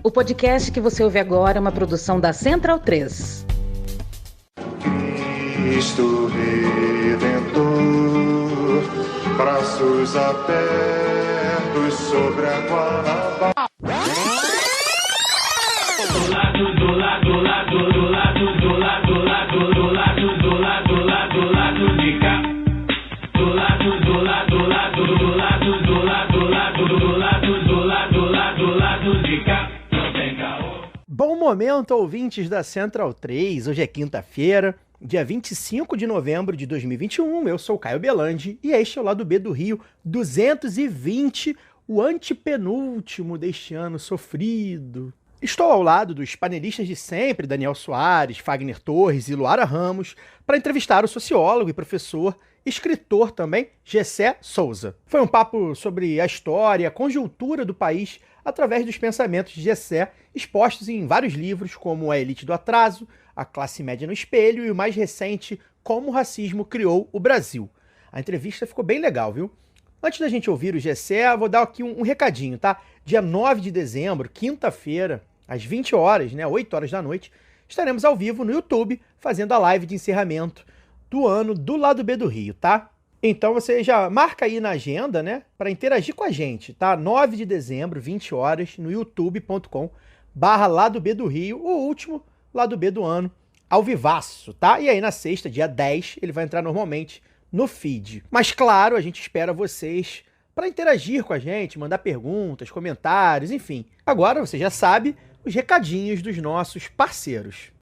O podcast que você ouve agora é uma produção da Central 3. Cristo Redentor, braços abertos sobre a Guanabara. Bom momento, ouvintes da Central 3. Hoje é quinta-feira, dia 25 de novembro de 2021. Eu sou o Caio Belandi e este é o Lado B do Rio 220, o antepenúltimo deste ano sofrido. Estou ao lado dos panelistas de sempre, Daniel Soares, Fagner Torres e Luara Ramos, para entrevistar o sociólogo e professor, escritor também, Gessé Souza. Foi um papo sobre a história e a conjuntura do país através dos pensamentos de Gessé, expostos em vários livros como A Elite do Atraso, A Classe Média no Espelho e o mais recente, Como o Racismo Criou o Brasil. A entrevista ficou bem legal, viu? Antes da gente ouvir o Gessé, vou dar aqui um recadinho, tá? Dia 9 de dezembro, quinta-feira, às 20 horas, 8 horas da noite, estaremos ao vivo no YouTube fazendo a live de encerramento do ano do Lado B do Rio, tá? Então você já marca aí na agenda, para interagir com a gente, tá? 9 de dezembro, 20 horas, no youtube.com/Lado B do Rio, o último Lado B do ano, ao vivaço, tá? E aí na sexta, dia 10, ele vai entrar normalmente no feed. Mas claro, a gente espera vocês para interagir com a gente, mandar perguntas, comentários, enfim. Agora você já sabe os recadinhos dos nossos parceiros.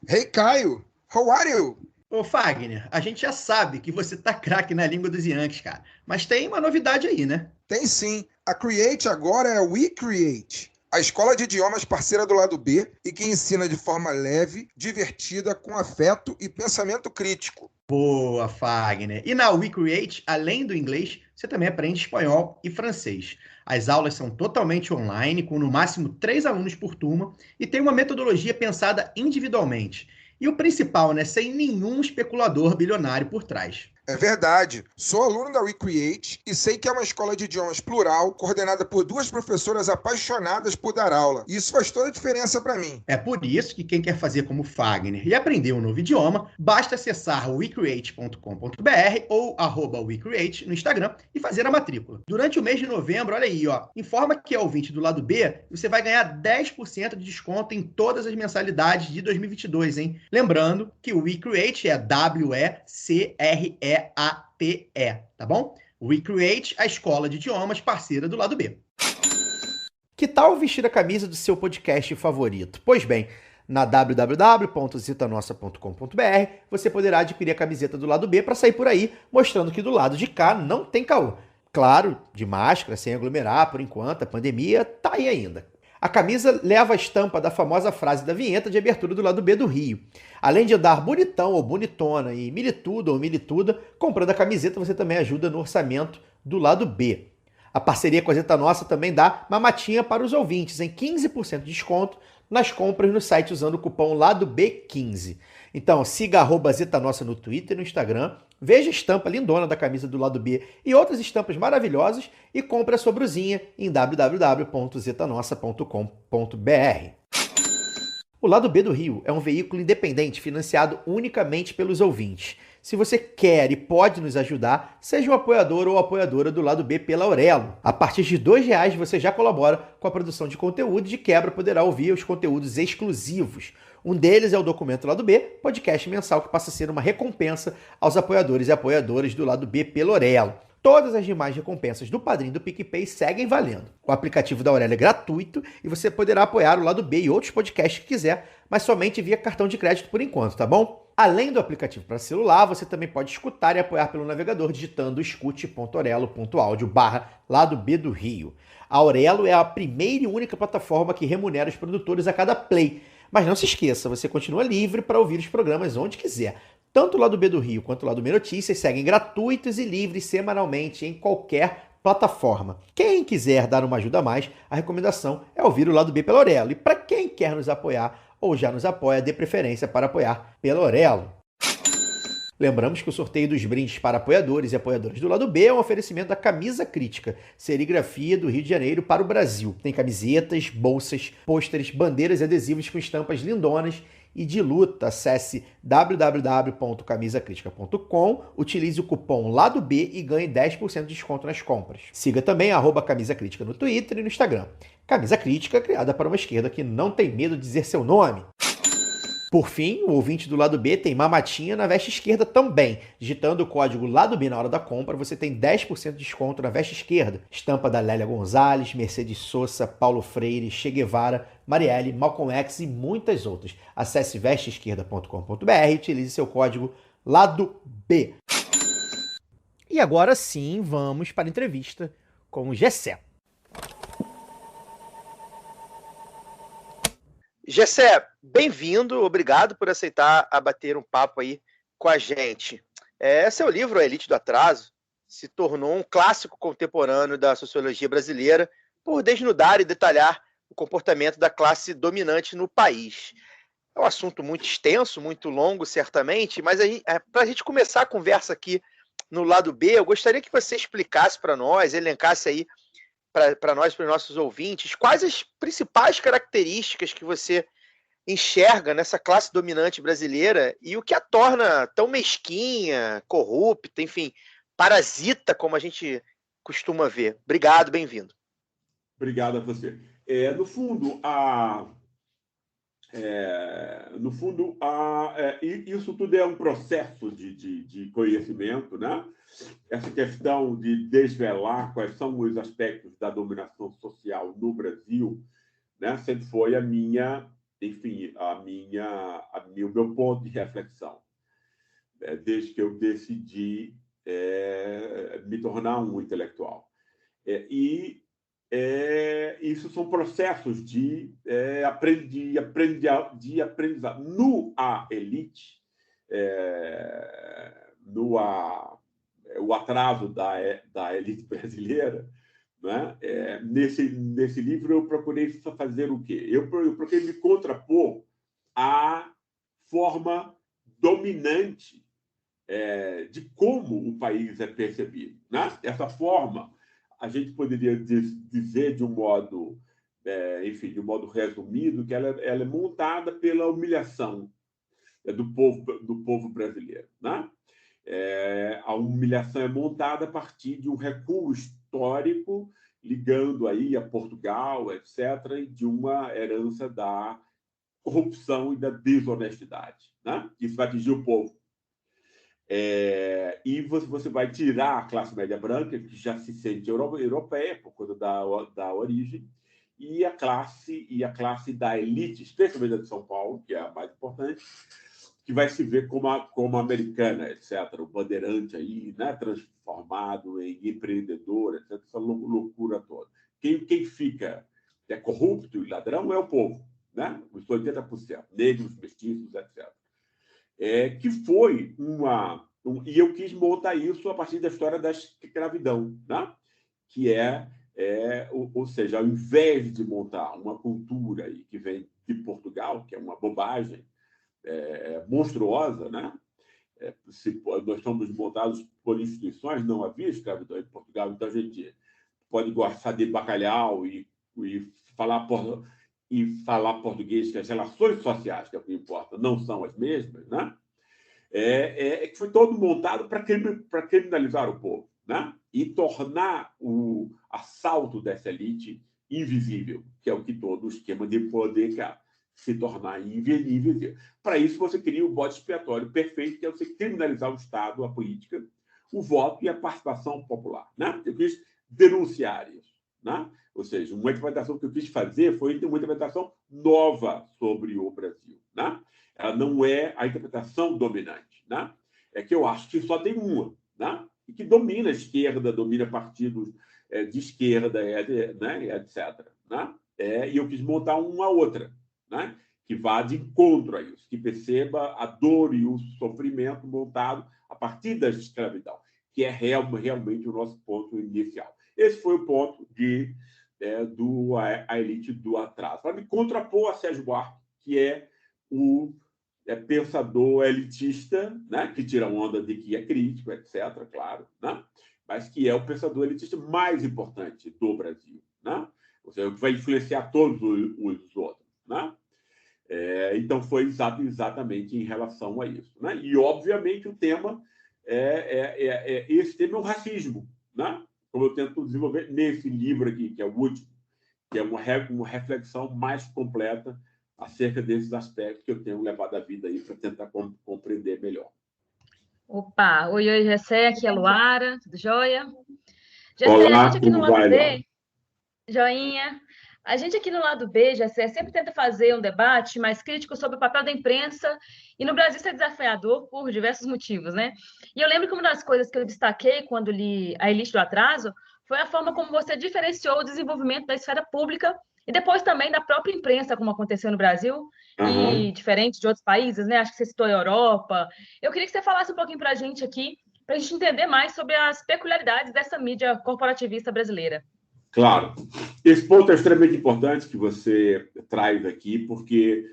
Hey, Caio! How are you? Ô, Fagner, a gente já sabe que você tá craque na língua dos Yankees, cara. Mas tem uma novidade aí, né? Tem sim. A Create agora é a We Create, a escola de idiomas parceira do Lado B e que ensina de forma leve, divertida, com afeto e pensamento crítico. Boa, Fagner. E na We Create, além do inglês, você também aprende espanhol e francês. As aulas são totalmente online, com no máximo 3 alunos por turma, e tem uma metodologia pensada individualmente. E o principal, sem nenhum especulador bilionário por trás. É verdade. Sou aluno da We Create e sei que é uma escola de idiomas plural, coordenada por 2 professoras apaixonadas por dar aula. E isso faz toda a diferença para mim. É por isso que quem quer fazer como Fagner e aprender um novo idioma, basta acessar wecreate.com.br ou @wecreate no Instagram e fazer a matrícula. Durante o mês de novembro, olha aí, informa que é ouvinte do Lado B e você vai ganhar 10% de desconto em todas as mensalidades de 2022, hein? Lembrando que o We Create é WECREATE, tá bom? We Create, a escola de idiomas parceira do Lado B. Que tal vestir a camisa do seu podcast favorito? Pois bem, na www.zitanossa.com.br você poderá adquirir a camiseta do Lado B para sair por aí mostrando que do lado de cá não tem caô. Claro, de máscara, sem aglomerar, por enquanto, a pandemia tá aí ainda. A camisa leva a estampa da famosa frase da vinheta de abertura do Lado B do Rio. Além de andar bonitão ou bonitona e militudo ou milituda, comprando a camiseta você também ajuda no orçamento do Lado B. A parceria com a Zeta Nossa também dá mamatinha para os ouvintes, em 15% de desconto nas compras no site usando o cupom LADOB15. Então siga @Zeta Nossa no Twitter e no Instagram, veja a estampa lindona da camisa do Lado B e outras estampas maravilhosas e compre a sua brusinha em www.zetanossa.com.br. O Lado B do Rio é um veículo independente financiado unicamente pelos ouvintes. Se você quer e pode nos ajudar, seja um apoiador ou apoiadora do Lado B pela Aurelo. A partir de R$2 você já colabora com a produção de conteúdo e de quebra poderá ouvir os conteúdos exclusivos. Um deles é o Documento Lado B, podcast mensal que passa a ser uma recompensa aos apoiadores e apoiadoras do Lado B pela Aurelo. Todas as demais recompensas do Padrim e do PicPay seguem valendo. O aplicativo da Aurelo é gratuito e você poderá apoiar o Lado B e outros podcasts que quiser, mas somente via cartão de crédito por enquanto, tá bom? Além do aplicativo para celular, você também pode escutar e apoiar pelo navegador digitando escute.orelo.audio/Lado B do Rio. A Aurelo é a primeira e única plataforma que remunera os produtores a cada play. Mas não se esqueça, você continua livre para ouvir os programas onde quiser. Tanto o Lado B do Rio quanto o Lado B Notícias seguem gratuitos e livres semanalmente em qualquer plataforma. Quem quiser dar uma ajuda a mais, a recomendação é ouvir o Lado B pela Aurelo. E para quem quer nos apoiar ou já nos apoia, dê preferência para apoiar pela Aurelo. Lembramos que o sorteio dos brindes para apoiadores e apoiadoras do lado B é um oferecimento da Camisa Crítica, serigrafia do Rio de Janeiro para o Brasil. Tem camisetas, bolsas, pôsteres, bandeiras e adesivos com estampas lindonas e de luta. Acesse www.camisacritica.com, utilize o cupom Lado B e ganhe 10% de desconto nas compras. Siga também @Camisa Crítica no Twitter e no Instagram. Camisa Crítica, criada para uma esquerda que não tem medo de dizer seu nome. Por fim, o ouvinte do Lado B tem mamatinha na veste esquerda também. Digitando o código Lado B na hora da compra, você tem 10% de desconto na veste esquerda. Estampa da Lélia Gonzalez, Mercedes Sosa, Paulo Freire, Che Guevara, Marielle, Malcolm X e muitas outras. Acesse vesteesquerda.com.br e utilize seu código Lado B. E agora sim, vamos para a entrevista com o Gessé. Gessé, bem-vindo, obrigado por aceitar bater um papo aí com a gente. Seu livro, A Elite do Atraso, se tornou um clássico contemporâneo da sociologia brasileira por desnudar e detalhar o comportamento da classe dominante no país. É um assunto muito extenso, muito longo, certamente, mas para a gente começar a conversa aqui no Lado B, eu gostaria que você explicasse para nós, elencasse aí para nós, para os nossos ouvintes, quais as principais características que você enxerga nessa classe dominante brasileira e o que a torna tão mesquinha, corrupta, enfim, parasita, como a gente costuma ver. Obrigado, bem-vindo. Obrigado a você. Isso tudo é um processo de conhecimento, né? Essa questão de desvelar quais são os aspectos da dominação social no Brasil, né, sempre foi o meu ponto de reflexão, desde que eu decidi me tornar um intelectual. Isso são processos de aprendizado. A elite, o atraso da elite brasileira, né? Nesse livro eu procurei fazer o quê? Eu procurei me contrapor à forma dominante de como o país é percebido, né? Essa forma a gente poderia dizer de um modo resumido que ela é montada pela humilhação do povo brasileiro, né? A humilhação é montada a partir de um recuo histórico ligando aí a Portugal, etc., e de uma herança da corrupção e da desonestidade, né? Isso vai atingir o povo. E você vai tirar a classe média branca, que já se sente europeia por conta da origem, e a classe da elite, especialmente a de São Paulo, que é a mais importante, que vai se ver como americana, etc. O bandeirante aí, né, transformado em empreendedor, etc. Essa loucura toda. Quem fica corrupto e ladrão é o povo, né? Os 80%, negros, mestiços, etc. Que foi e eu quis montar isso a partir da história da escravidão, né? Que ou seja, ao invés de montar uma cultura aí que vem de Portugal, que é uma bobagem monstruosa, né? Nós somos montados por instituições, não havia escravidão em Portugal, então a gente pode gostar de bacalhau e falar português, que as relações sociais, que é o que importa, não são as mesmas, né? Que foi todo montado para criminalizar o povo, né? E tornar o assalto dessa elite invisível, que é o que todo o esquema de poder quer, se tornar invisível. Para isso, você cria o bode expiatório perfeito, que é você criminalizar o Estado, a política, o voto e a participação popular, né? Eu quis denunciar isso, né? Ou seja, uma interpretação que eu quis fazer foi uma interpretação nova sobre o Brasil, né? Ela não é a interpretação dominante, né? É que eu acho que só tem uma, né? E que domina a esquerda, domina partidos de esquerda, né? Etc. Né? E eu quis montar uma outra, né? Que vá de encontro a isso, que perceba a dor e o sofrimento montado a partir da escravidão, que é realmente o nosso ponto inicial. Esse foi o ponto a elite do atraso. Para me contrapor a Sérgio Buarque, que é o pensador elitista, né, que tira onda de que é crítico, etc., claro, né, mas que é o pensador elitista mais importante do Brasil, né, ou seja, que vai influenciar todos os outros. Né? Então, foi exatamente em relação a isso. Né? E, obviamente, o tema esse tema é o racismo, né? Como eu tento desenvolver nesse livro aqui, que é o último, que é uma reflexão mais completa acerca desses aspectos que eu tenho levado a vida aí para tentar compreender melhor. Opa, oi, Gessé, aqui é a Luara, tudo jóia? Gessé, olá, a gente aqui no lado B, joinha. A gente aqui no lado B, Gessé, sempre tenta fazer um debate mais crítico sobre o papel da imprensa, e no Brasil isso é desafiador por diversos motivos, né? E eu lembro que uma das coisas que eu destaquei quando li A Elite do Atraso foi a forma como você diferenciou o desenvolvimento da esfera pública e depois também da própria imprensa, como aconteceu no Brasil, e diferente de outros países, né? Acho que você citou a Europa. Eu queria que você falasse um pouquinho para a gente aqui, para a gente entender mais sobre as peculiaridades dessa mídia corporativista brasileira. Claro. Esse ponto é extremamente importante que você traz aqui, porque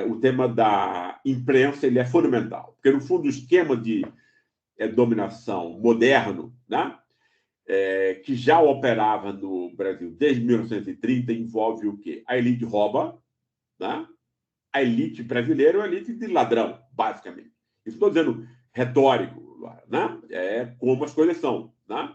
o tema da imprensa ele é fundamental. Porque, no fundo, o esquema de dominação moderno, né, que já operava no Brasil desde 1930, envolve o quê? A elite rouba, né? A elite brasileira é uma elite de ladrão, basicamente. Isso estou dizendo retórico, né? É como as coisas são, né?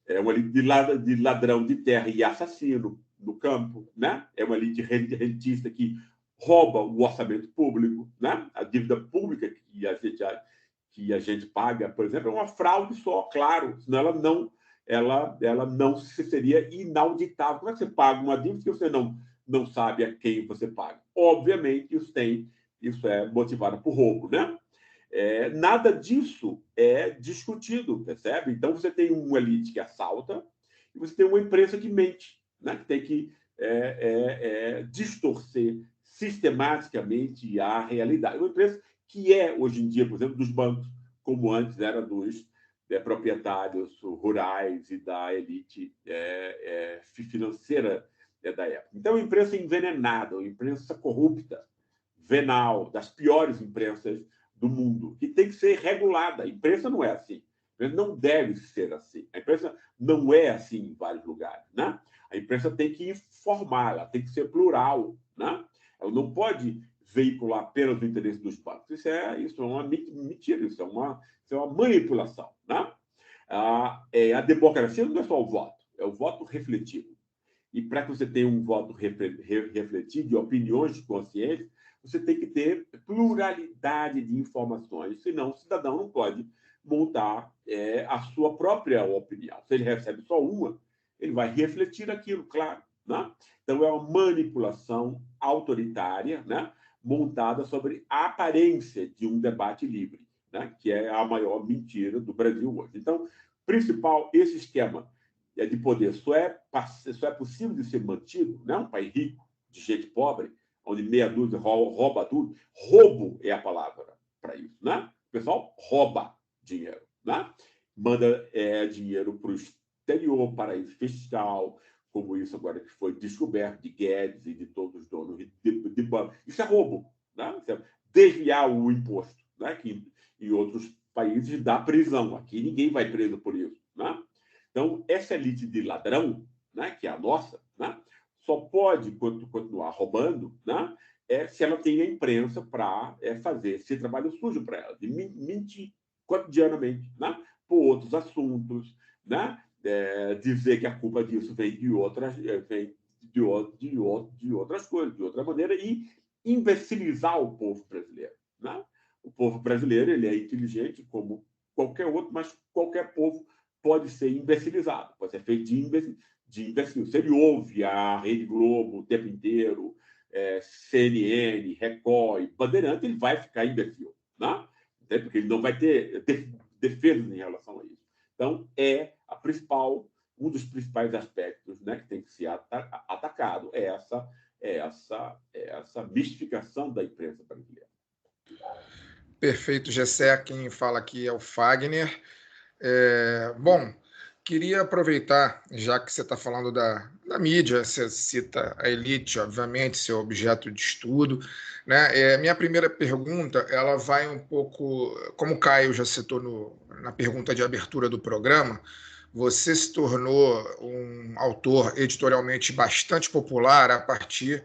É uma elite de ladrão de terra e assassino no campo, né? É uma elite rentista que rouba o orçamento público, né? A dívida pública que a gente paga, por exemplo, é uma fraude só, claro, senão ela não seria inauditável. Como é que você paga uma dívida que você não sabe a quem você paga? Obviamente, isso é motivado por roubo, né? Nada disso é discutido, percebe? Então, você tem uma elite que assalta e você tem uma imprensa que mente, né? Que tem que distorcer sistematicamente a realidade. Uma imprensa que hoje em dia, por exemplo, dos bancos, como antes era dos proprietários rurais e da elite financeira da época. Então, a imprensa envenenada, a imprensa corrupta, venal, das piores imprensas do mundo, que tem que ser regulada. A imprensa não é assim. A imprensa não deve ser assim. A imprensa não é assim em vários lugares. Né? A imprensa tem que informar, ela tem que ser plural. Né? Ela não pode veicular apenas o interesse dos bancos. Isso é uma mentira, isso é uma manipulação. Né? A democracia não é só o voto, é o voto refletido. E para que você tenha um voto refletido de opiniões de consciência, você tem que ter pluralidade de informações, senão o cidadão não pode montar a sua própria opinião. Se ele recebe só uma, ele vai refletir aquilo, claro. Né? Então, é uma manipulação autoritária, né? Montada sobre a aparência de um debate livre, né? Que é a maior mentira do Brasil hoje. Então, principal, esse esquema de poder só é possível de ser mantido, né? Um país rico, de gente pobre, onde meia dúzia rouba tudo. Roubo é a palavra para isso. Né? O pessoal rouba dinheiro. Né? Manda dinheiro para o exterior, paraíso fiscal, como isso agora que foi descoberto de Guedes e de todos os donos de banco. Isso é roubo. Né? Isso é desviar o imposto, né? Que em outros países dá prisão. Aqui ninguém vai preso por isso. Né? Então, essa elite de ladrão, né? Que é a nossa, né? Só pode continuar roubando, né? Se ela tem a imprensa para fazer esse trabalho sujo para ela, de mentir cotidianamente, né? Por outros assuntos, né? Dizer que a culpa disso vem de outras coisas, de outra maneira, e imbecilizar o povo brasileiro. Né? O povo brasileiro ele é inteligente como qualquer outro, mas qualquer povo pode ser imbecilizado, pode ser feito de imbecil. Se ele ouve a Rede Globo o tempo inteiro, CNN, Record e Bandeirante, ele vai ficar imbecil, né? Porque ele não vai ter defesa em relação a isso. Então, um dos principais aspectos, né, que tem que ser atacado é essa mistificação da imprensa brasileira. Perfeito, Gessé. Quem fala aqui é o Fagner. Bom, queria aproveitar, já que você está falando da mídia, você cita a elite, obviamente, seu objeto de estudo, né? Minha primeira pergunta, ela vai um pouco, como o Caio já citou na pergunta de abertura do programa, você se tornou um autor editorialmente bastante popular a partir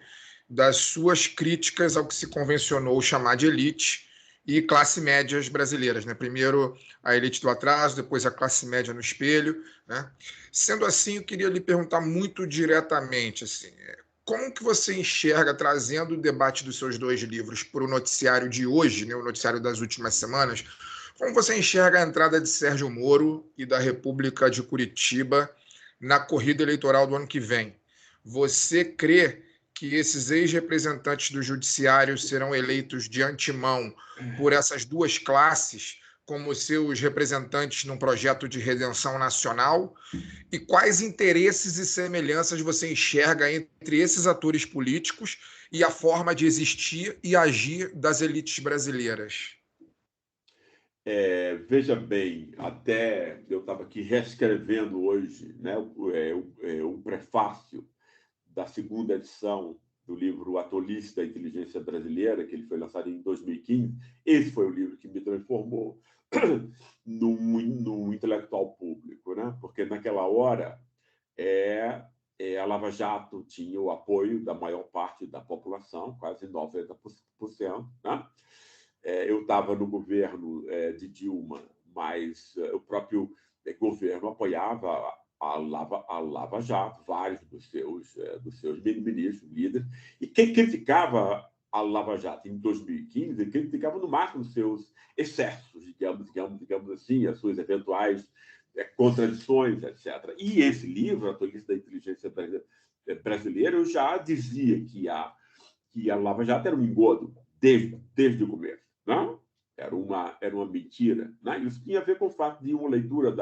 das suas críticas ao que se convencionou chamar de elite e classe médias brasileiras, né? Primeiro a elite do atraso, depois a classe média no espelho, né? Sendo assim, eu queria lhe perguntar muito diretamente, assim, como que você enxerga, trazendo o debate dos seus dois livros para o noticiário de hoje, né, o noticiário das últimas semanas, como você enxerga a entrada de Sérgio Moro e da República de Curitiba na corrida eleitoral do ano que vem? Você crê que esses ex-representantes do judiciário serão eleitos de antemão por essas duas classes como seus representantes num projeto de redenção nacional? E quais interesses e semelhanças você enxerga entre esses atores políticos e a forma de existir e agir das elites brasileiras? Veja bem, até eu estava aqui reescrevendo hoje, né, o prefácio da segunda edição do livro A Tolice da Inteligência Brasileira, que ele foi lançado em 2015. Esse foi o livro que me transformou num intelectual público, né? Porque naquela hora a Lava Jato tinha o apoio da maior parte da população, quase 90%, né? Eu estava no governo de Dilma, mas o próprio governo apoiava a Lava Jato, vários dos seus ministros, líderes, e quem criticava a Lava Jato em 2015, criticava no máximo os seus excessos, digamos assim, as suas eventuais contradições, etc. E esse livro, A Tolice da Inteligência Brasileira, eu já dizia que a Lava Jato era um engodo desde o começo. Não? Era uma mentira. Né? Isso tinha a ver com o fato de uma leitura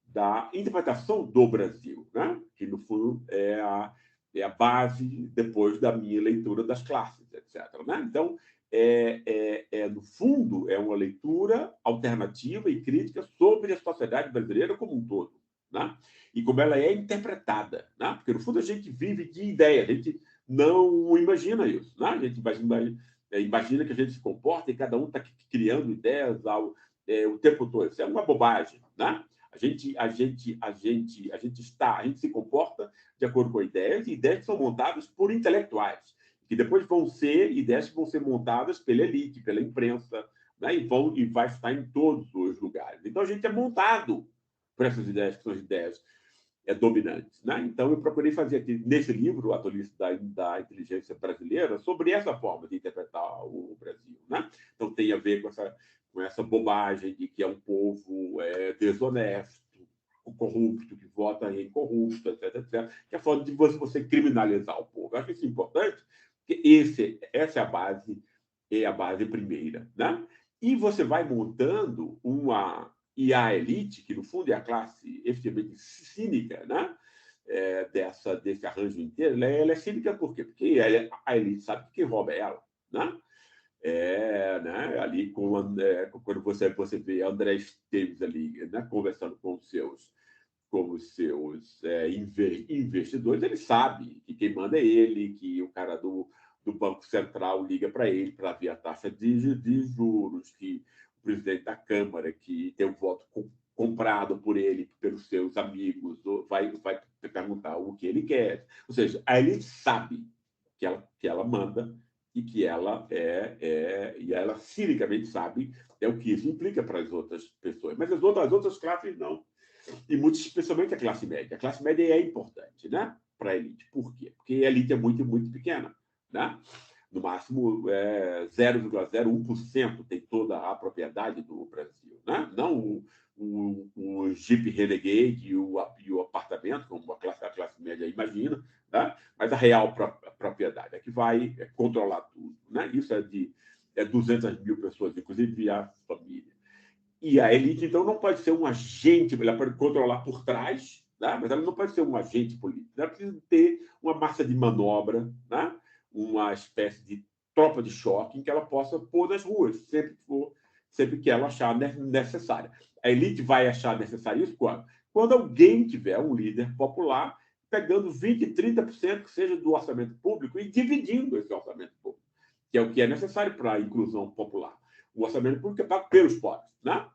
da interpretação do Brasil, né? Que, no fundo, é a base depois da minha leitura das classes, etc. Né? Então, no fundo, é uma leitura alternativa e crítica sobre a sociedade brasileira como um todo, né? E como ela é interpretada. Né? Porque, no fundo, a gente vive de ideia, a gente não imagina isso. Né? A gente imagina que a gente se comporta e cada um está criando ideias o tempo todo. Isso é uma bobagem, né? A gente se comporta de acordo com ideias, e ideias que são montadas por intelectuais, que depois vão ser ideias que vão ser montadas pela elite, pela imprensa, né? E vai estar em todos os lugares. Então a gente é montado por essas ideias que são as ideias dominantes, né? Então eu procurei fazer aqui nesse livro, A Tolice da Inteligência Brasileira, sobre essa forma de interpretar o Brasil, né? Então tem a ver com essa bobagem de que é um povo desonesto, corrupto, que vota em corrupto, etc, etc, que é a forma de você criminalizar o povo. Eu acho isso importante, porque essa é a base primeira, né? E você vai montando e a elite, que no fundo é a classe efetivamente cínica, né? Desse arranjo inteiro, ela é cínica por quê? Porque a elite sabe que quem rouba é ela, né? Né? Ali quando você vê André Esteves ali, né? Conversando com os seus investidores, ele sabe que quem manda é ele, que o cara do Banco Central liga para ele para ver a taxa de juros, que o presidente da Câmara, que tem um voto comprado por ele, pelos seus amigos, vai perguntar o que ele quer. Ou seja, a elite sabe que ela manda e que e ela cinicamente sabe o que isso implica para as outras pessoas. Mas as outras classes não. E muito especialmente a classe média. A classe média é importante, né, para a elite. Por quê? Porque a elite é muito, muito pequena, né? No máximo, 0,01% tem toda a propriedade do Brasil, né? Não o Jeep Renegade e o apartamento, como a classe média imagina, né? Mas a real propriedade é que vai controlar tudo, né? Isso é de 200 mil pessoas, inclusive a família. E a elite, então, não pode ser um agente, ela pode controlar por trás, né? Mas ela não pode ser um agente político. Ela precisa ter uma massa de manobra, né? Uma espécie de tropa de choque em que ela possa pôr nas ruas, sempre que ela achar necessária. A elite vai achar necessário isso quando? Quando alguém tiver um líder popular pegando 20%, 30% que seja do orçamento público e dividindo esse orçamento público, que é o que é necessário para a inclusão popular. O orçamento público é pago pelos pobres, né?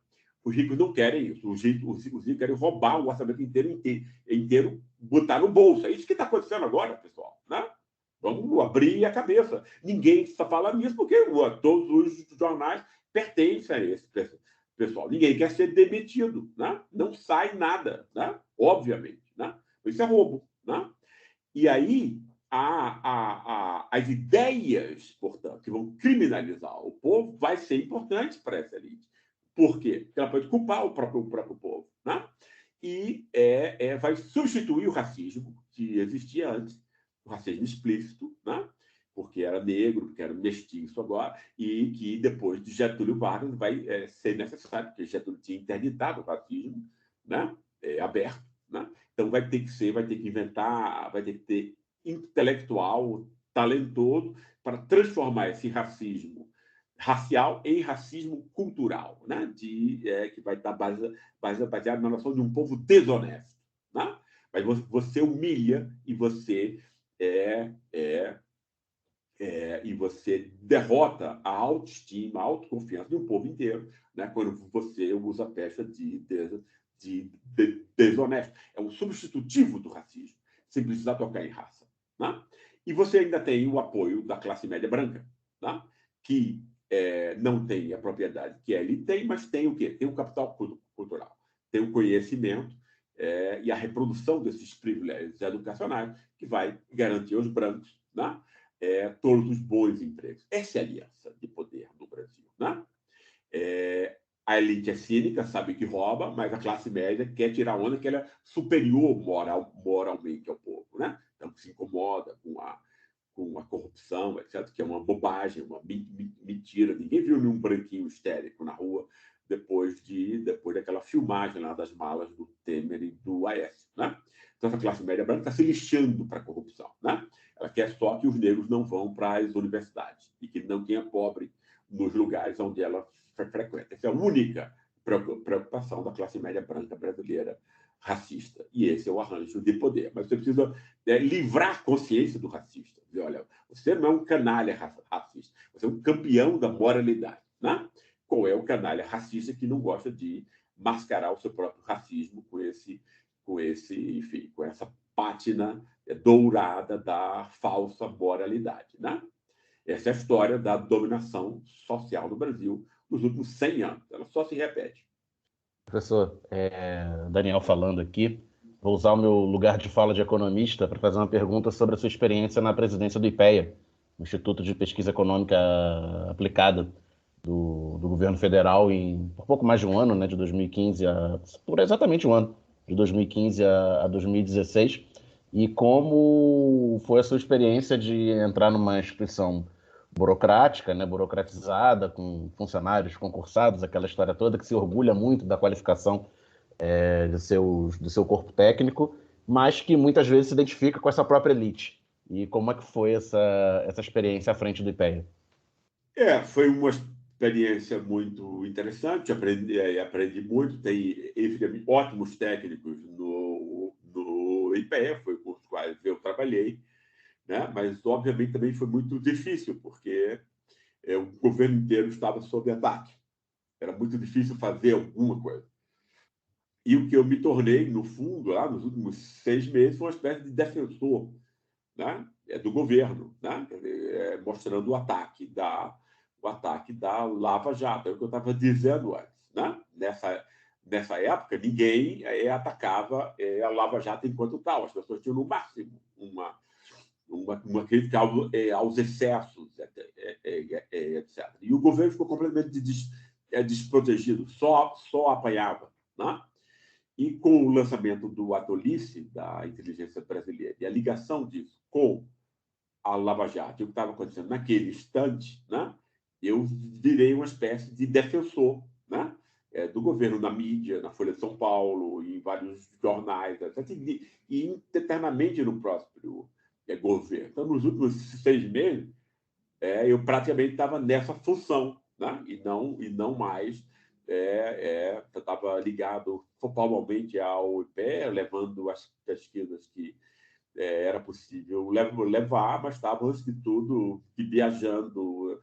Os ricos não querem isso. Os ricos querem roubar o orçamento inteiro, botar no bolso. É isso que está acontecendo agora, pessoal, né? Vamos abrir a cabeça. Ninguém está falando nisso porque todos os jornais pertencem a esse pessoal. Ninguém quer ser demitido, né? Não sai nada, né? Obviamente, né? Isso é roubo, né? E aí as ideias, portanto, que vão criminalizar o povo vai ser importante para essa elite. Por quê? Porque ela pode culpar o próprio povo, né? E vai substituir o racismo que existia antes, o racismo explícito, né? Porque era negro, porque era mestiço agora, e que depois de Getúlio Vargas vai ser necessário, porque Getúlio tinha interditado o racismo, né? Aberto, né? Então vai ter que inventar, vai ter que ter intelectual, talentoso, para transformar esse racismo racial em racismo cultural, né? Que vai dar baseado na noção de um povo desonesto, né? Mas você humilha e você derrota a autoestima, a autoconfiança de um povo inteiro, né? Quando você usa a pecha de desonesto. É um substitutivo do racismo, sem precisar tocar em raça, né? E você ainda tem o apoio da classe média branca, né? Que não tem a propriedade que ele tem, mas tem o quê? Tem o capital cultural, tem o conhecimento e a reprodução desses privilégios educacionais que vai garantir aos brancos, né? Todos os bons empregos. Essa é a aliança de poder no Brasil, né? A elite é cínica, sabe que rouba, mas a classe média quer tirar onda que ela é superior moralmente ao povo, né? Então, se incomoda com a corrupção, etc., que é uma bobagem, uma mentira. Ninguém viu nenhum branquinho histérico na rua depois daquela filmagem lá das malas do Temer e do Aécio, né? Então, essa classe média branca está se lixando para a corrupção, né? Ela quer só que os negros não vão para as universidades e que não tenha pobre nos lugares onde ela frequenta. Essa é a única preocupação da classe média branca brasileira racista. E esse é o arranjo de poder. Mas você precisa livrar a consciência do racista. Dizer, olha, você não é um canalha racista, você é um campeão da moralidade, né? Qual é o canalha racista que não gosta de mascarar o seu próprio racismo com essa pátina dourada da falsa moralidade, né? Essa é a história da dominação social no Brasil nos últimos 100 anos. Ela só se repete. Professor, Daniel falando aqui, vou usar o meu lugar de fala de economista para fazer uma pergunta sobre a sua experiência na presidência do IPEA, Instituto de Pesquisa Econômica Aplicada do governo federal, por pouco mais de um ano, né, de 2015 por exatamente um ano, de 2015 a 2016, e como foi a sua experiência de entrar numa instituição burocrática, né, burocratizada, com funcionários concursados, aquela história toda, que se orgulha muito da qualificação do seu corpo técnico, mas que muitas vezes se identifica com essa própria elite. E como é que foi essa experiência à frente do IPEA? Foi uma experiência muito interessante, aprendi muito, tem ótimos técnicos no IPEA, foi com os quais eu trabalhei, né? Mas, obviamente, também foi muito difícil, porque o governo inteiro estava sob ataque. Era muito difícil fazer alguma coisa. E o que eu me tornei, no fundo, lá nos últimos 6 meses, foi uma espécie de defensor, né? Do governo, né? Mostrando o ataque da Lava Jato. É o que eu estava dizendo antes, né? Nessa época, ninguém atacava a Lava Jato enquanto tal. As pessoas tinham, no máximo, uma crítica aos excessos, etc. E o governo ficou completamente desprotegido, só apanhava, né? E com o lançamento do Atolice, da inteligência brasileira, e a ligação disso com a Lava Jato, e o que estava acontecendo naquele instante, né? Eu virei uma espécie de defensor, né? Do governo na mídia, na Folha de São Paulo, em vários jornais, etc. E internamente no próprio governo. Então, nos últimos 6 meses, eu praticamente estava nessa função, né? E não mais estava ligado formalmente ao IPEA, levando as pesquisas que era possível levar, mas estavam, antes de tudo, viajando,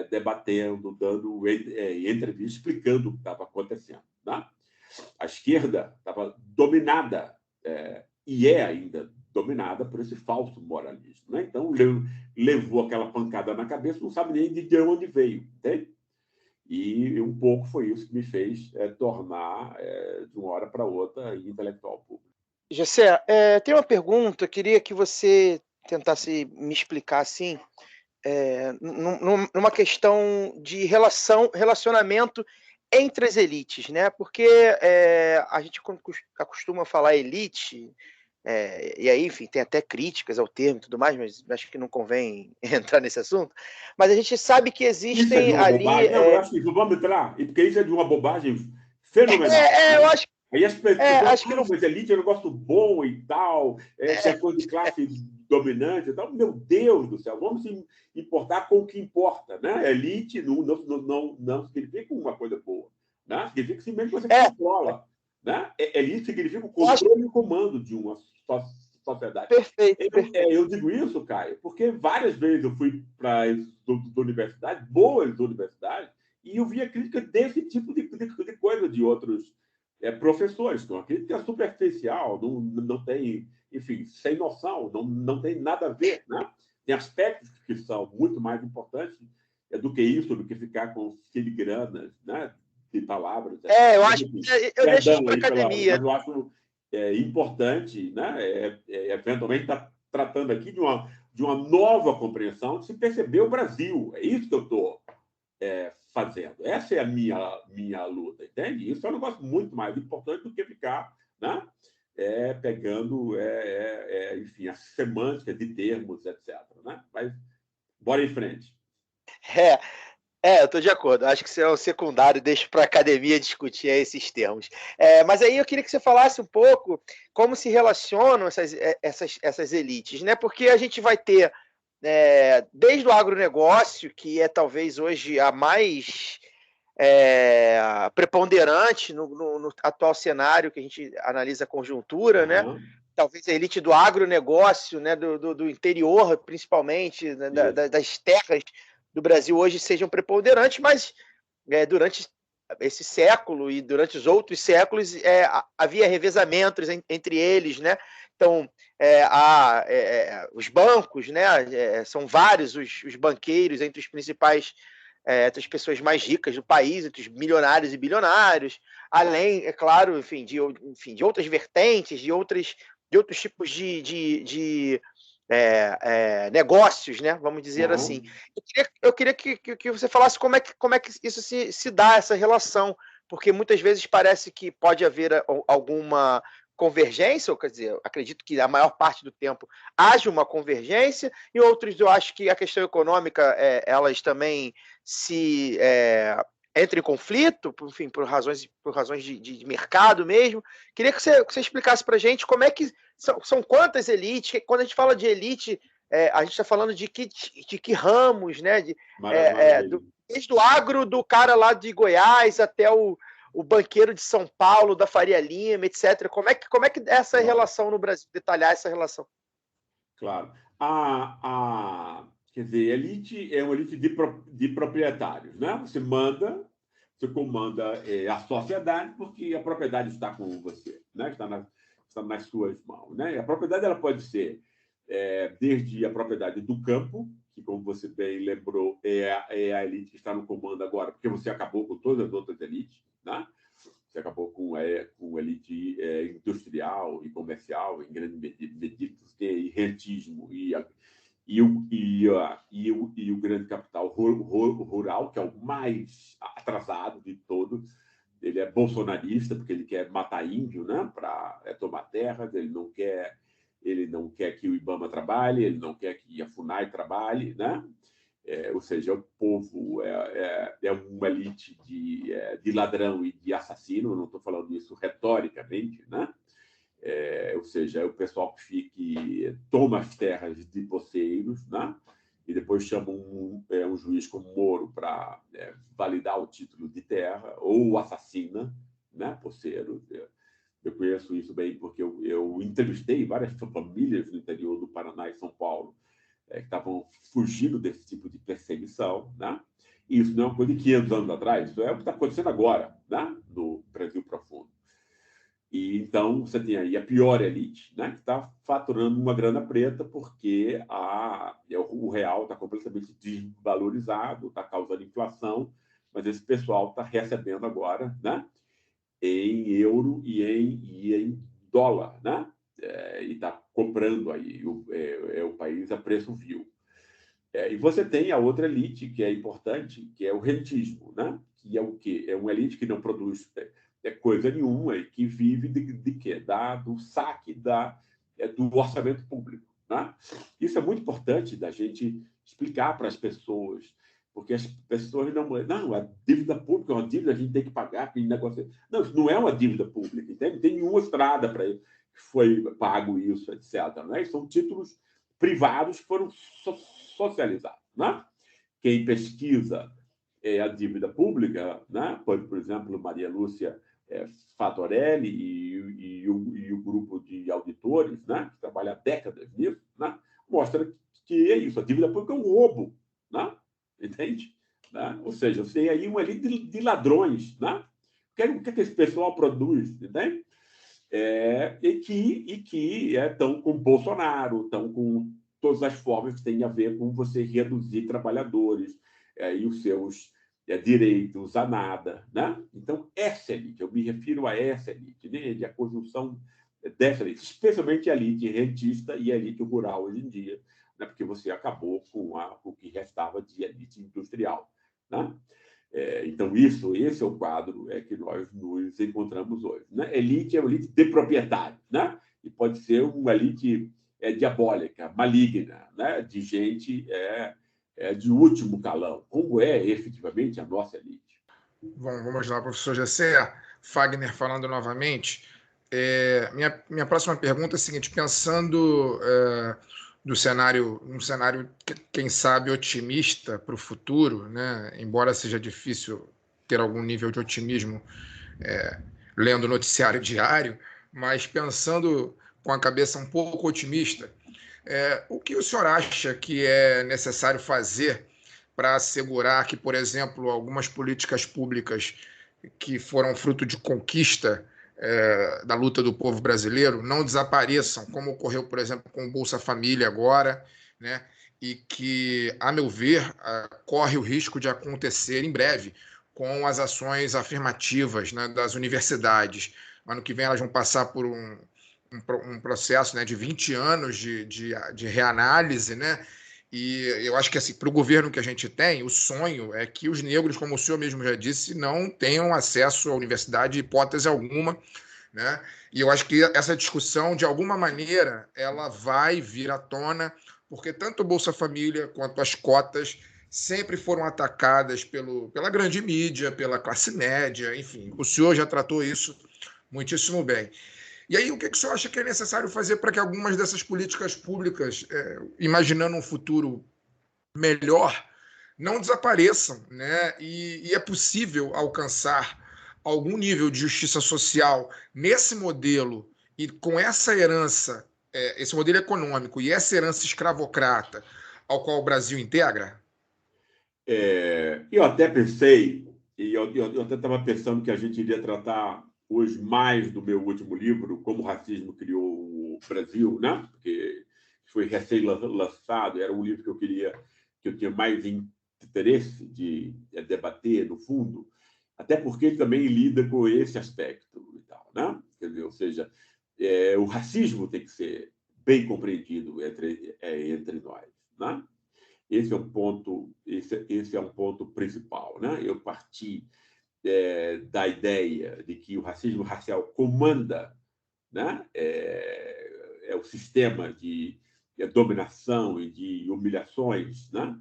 debatendo, dando entrevistas, explicando o que estava acontecendo. Né? A esquerda estava dominada, e é ainda dominada por esse falso moralismo. Né? Então, levou aquela pancada na cabeça, não sabe nem de onde veio. Entende? E um pouco foi isso que me fez tornar, de uma hora para outra, intelectual público. Gessé, tem uma pergunta, eu queria que você tentasse me explicar assim, numa questão de relacionamento entre as elites, né? Porque a gente costuma falar elite, e aí, enfim, tem até críticas ao termo e tudo mais, mas acho que não convém entrar nesse assunto. Mas a gente sabe que existem isso é de uma ali. Bobagem. Não, eu acho que vamos entrar, e porque isso é de uma bobagem fenomenal. Eu acho Aí as pessoas acho que não. mas elite é um negócio bom e tal, é coisa de classe dominante e tal. Meu Deus do céu, vamos se importar com o que importa. Né? Elite não significa uma coisa boa. Né? Significa simplesmente que você controla. Né? Elite significa o controle e o comando de uma sociedade. Perfeito. Eu digo isso, Caio, porque várias vezes eu fui para universidades, boas universidades, e eu via crítica desse tipo de coisa de outros professores, que é uma crítica superficial, não tem, enfim, sem noção, não tem nada a ver. Né? Tem aspectos que são muito mais importantes do que isso, do que ficar com filigranas, né, de palavras. Eu acho que eu deixo isso para academia. Mas eu acho importante, né, eventualmente está tratando aqui de uma nova compreensão de se perceber o Brasil. É isso que eu estou fazendo. Essa é a minha luta, entende? Isso é um negócio muito mais importante do que ficar, né, pegando, enfim, a semântica de termos, etc. Né? Mas bora em frente. Eu estou de acordo. Acho que isso é o secundário, deixo para a academia discutir esses termos. Mas aí eu queria que você falasse um pouco como se relacionam essas elites, né? Porque a gente vai ter, desde o agronegócio, que é talvez hoje a mais preponderante no atual cenário que a gente analisa a conjuntura, né? Talvez a elite do agronegócio, né? do interior, principalmente, né? das terras do Brasil hoje sejam preponderantes, mas durante esse século e durante os outros séculos havia revezamentos entre eles, né? Então, os bancos, né? São vários os banqueiros entre os principais, entre as pessoas mais ricas do país, entre os milionários e bilionários, além, é claro, enfim, de outras vertentes, de outros tipos de negócios, né? Vamos dizer assim. Eu queria que você falasse como é que isso se dá, essa relação, porque muitas vezes parece que pode haver alguma convergência, ou quer dizer, acredito que a maior parte do tempo haja uma convergência, e outros eu acho que a questão econômica, elas também se entram em conflito, enfim, por razões de mercado mesmo. Queria que você explicasse para a gente como é que são quantas elites. Quando a gente fala de elite, a gente está falando de que ramos, né? Desde o agro do cara lá de Goiás até o banqueiro de São Paulo, da Faria Lima, etc. Como é que essa relação no Brasil, detalhar essa relação? Claro. Quer dizer, elite é uma elite de proprietários, né? Você comanda a sociedade porque a propriedade está com você, né? Está nas suas mãos, né? E a propriedade ela pode ser desde a propriedade do campo, que, como você bem lembrou, é a elite que está no comando agora, porque você acabou com todas as outras elites, né? Você acabou com a elite industrial e comercial, em grande medida, e rentismo e o grande capital rural, que é o mais atrasado de todos. Ele é bolsonarista, porque ele quer matar índio, né, para tomar terras, ele não quer que o IBAMA trabalhe, ele não quer que a FUNAI trabalhe, né? Ou seja, o povo é uma elite de ladrão e de assassino, não estou falando isso retoricamente, né? Ou seja, é o pessoal que toma as terras de poceiros, né? E depois chama um juiz como Moro para validar o título de terra, ou assassina, né, poceiro. Eu conheço isso bem porque eu entrevistei várias famílias no interior do Paraná e São Paulo que estavam fugindo desse tipo de perseguição, né? E isso não é uma coisa de 500 anos atrás, isso é o que está acontecendo agora, né? No Brasil profundo. E então você tem aí a pior elite, né? Que está faturando uma grana preta porque o real está completamente desvalorizado, está causando inflação, mas esse pessoal está recebendo agora, né? Em euro e em dólar, né? E está comprando aí o país a preço vil. E você tem a outra elite que é importante, que é o rentismo, né? Que é o quê? É uma elite que não produz coisa nenhuma e que vive de quê? Do saque do orçamento público, né? Isso é muito importante da gente explicar para as pessoas, porque as pessoas não, a dívida pública é uma dívida, a gente tem que pagar, tem negócio. Não, isso não é uma dívida pública, entende? Não tem nenhuma estrada para que foi pago isso, etc. Né? São títulos privados que foram socializados, né? Quem pesquisa a dívida pública, né? Por exemplo, Maria Lúcia Fatorelli e o grupo de auditores, né? Que trabalha há décadas nisso, né? Mostra que é isso, a dívida pública é um roubo, né? Entende? Né? Ou seja, você tem aí uma elite de ladrões, né? O que esse pessoal produz, entende? E que estão com Bolsonaro, estão com todas as formas que têm a ver com você reduzir trabalhadores e os seus direitos a nada, né? Então, essa elite, eu me refiro a essa elite, né? A construção dessa elite, especialmente a elite rentista e a elite rural hoje em dia, né? Porque você acabou com o que restava de elite industrial, né? Então, esse é o quadro que nós nos encontramos hoje. Né? Elite é uma elite de proprietários, né? E pode ser uma elite diabólica, maligna, né? De gente de último calão, como é efetivamente a nossa elite. Bom, vamos lá, professor Gessé. Fagner falando novamente. Minha próxima pergunta é a seguinte: pensando um cenário, quem sabe, otimista para o futuro, né? Embora seja difícil ter algum nível de otimismo lendo o noticiário diário, mas pensando com a cabeça um pouco otimista, o que o senhor acha que é necessário fazer para assegurar que, por exemplo, algumas políticas públicas que foram fruto de conquista da luta do povo brasileiro não desapareçam, como ocorreu, por exemplo, com o Bolsa Família agora, né? E que, a meu ver, corre o risco de acontecer em breve com as ações afirmativas, né, das universidades. Ano que vem elas vão passar por um processo, né, de 20 anos de reanálise, né? E eu acho que assim, para o governo que a gente tem, o sonho é que os negros, como o senhor mesmo já disse, não tenham acesso à universidade, hipótese alguma, né? E eu acho que essa discussão, de alguma maneira, ela vai vir à tona, porque tanto o Bolsa Família quanto as cotas sempre foram atacadas pela grande mídia, pela classe média, enfim. O senhor já tratou isso muitíssimo bem. E aí, o que o senhor acha que é necessário fazer para que algumas dessas políticas públicas, imaginando um futuro melhor, não desapareçam, né? E é possível alcançar algum nível de justiça social nesse modelo e com essa herança, esse modelo econômico e essa herança escravocrata ao qual o Brasil integra? Eu até pensei, e eu até estava pensando que a gente iria tratar hoje mais do meu último livro, Como o Racismo Criou o Brasil, né? Porque foi recém-lançado, era um livro que eu tinha mais interesse de debater, no fundo, até porque ele também lida com esse aspecto e tal, né? Quer dizer, ou seja, o racismo tem que ser bem compreendido entre nós, né? Esse é um ponto principal, né? Eu parti da ideia de que o racismo racial comanda, né? O sistema de dominação e de humilhações, né?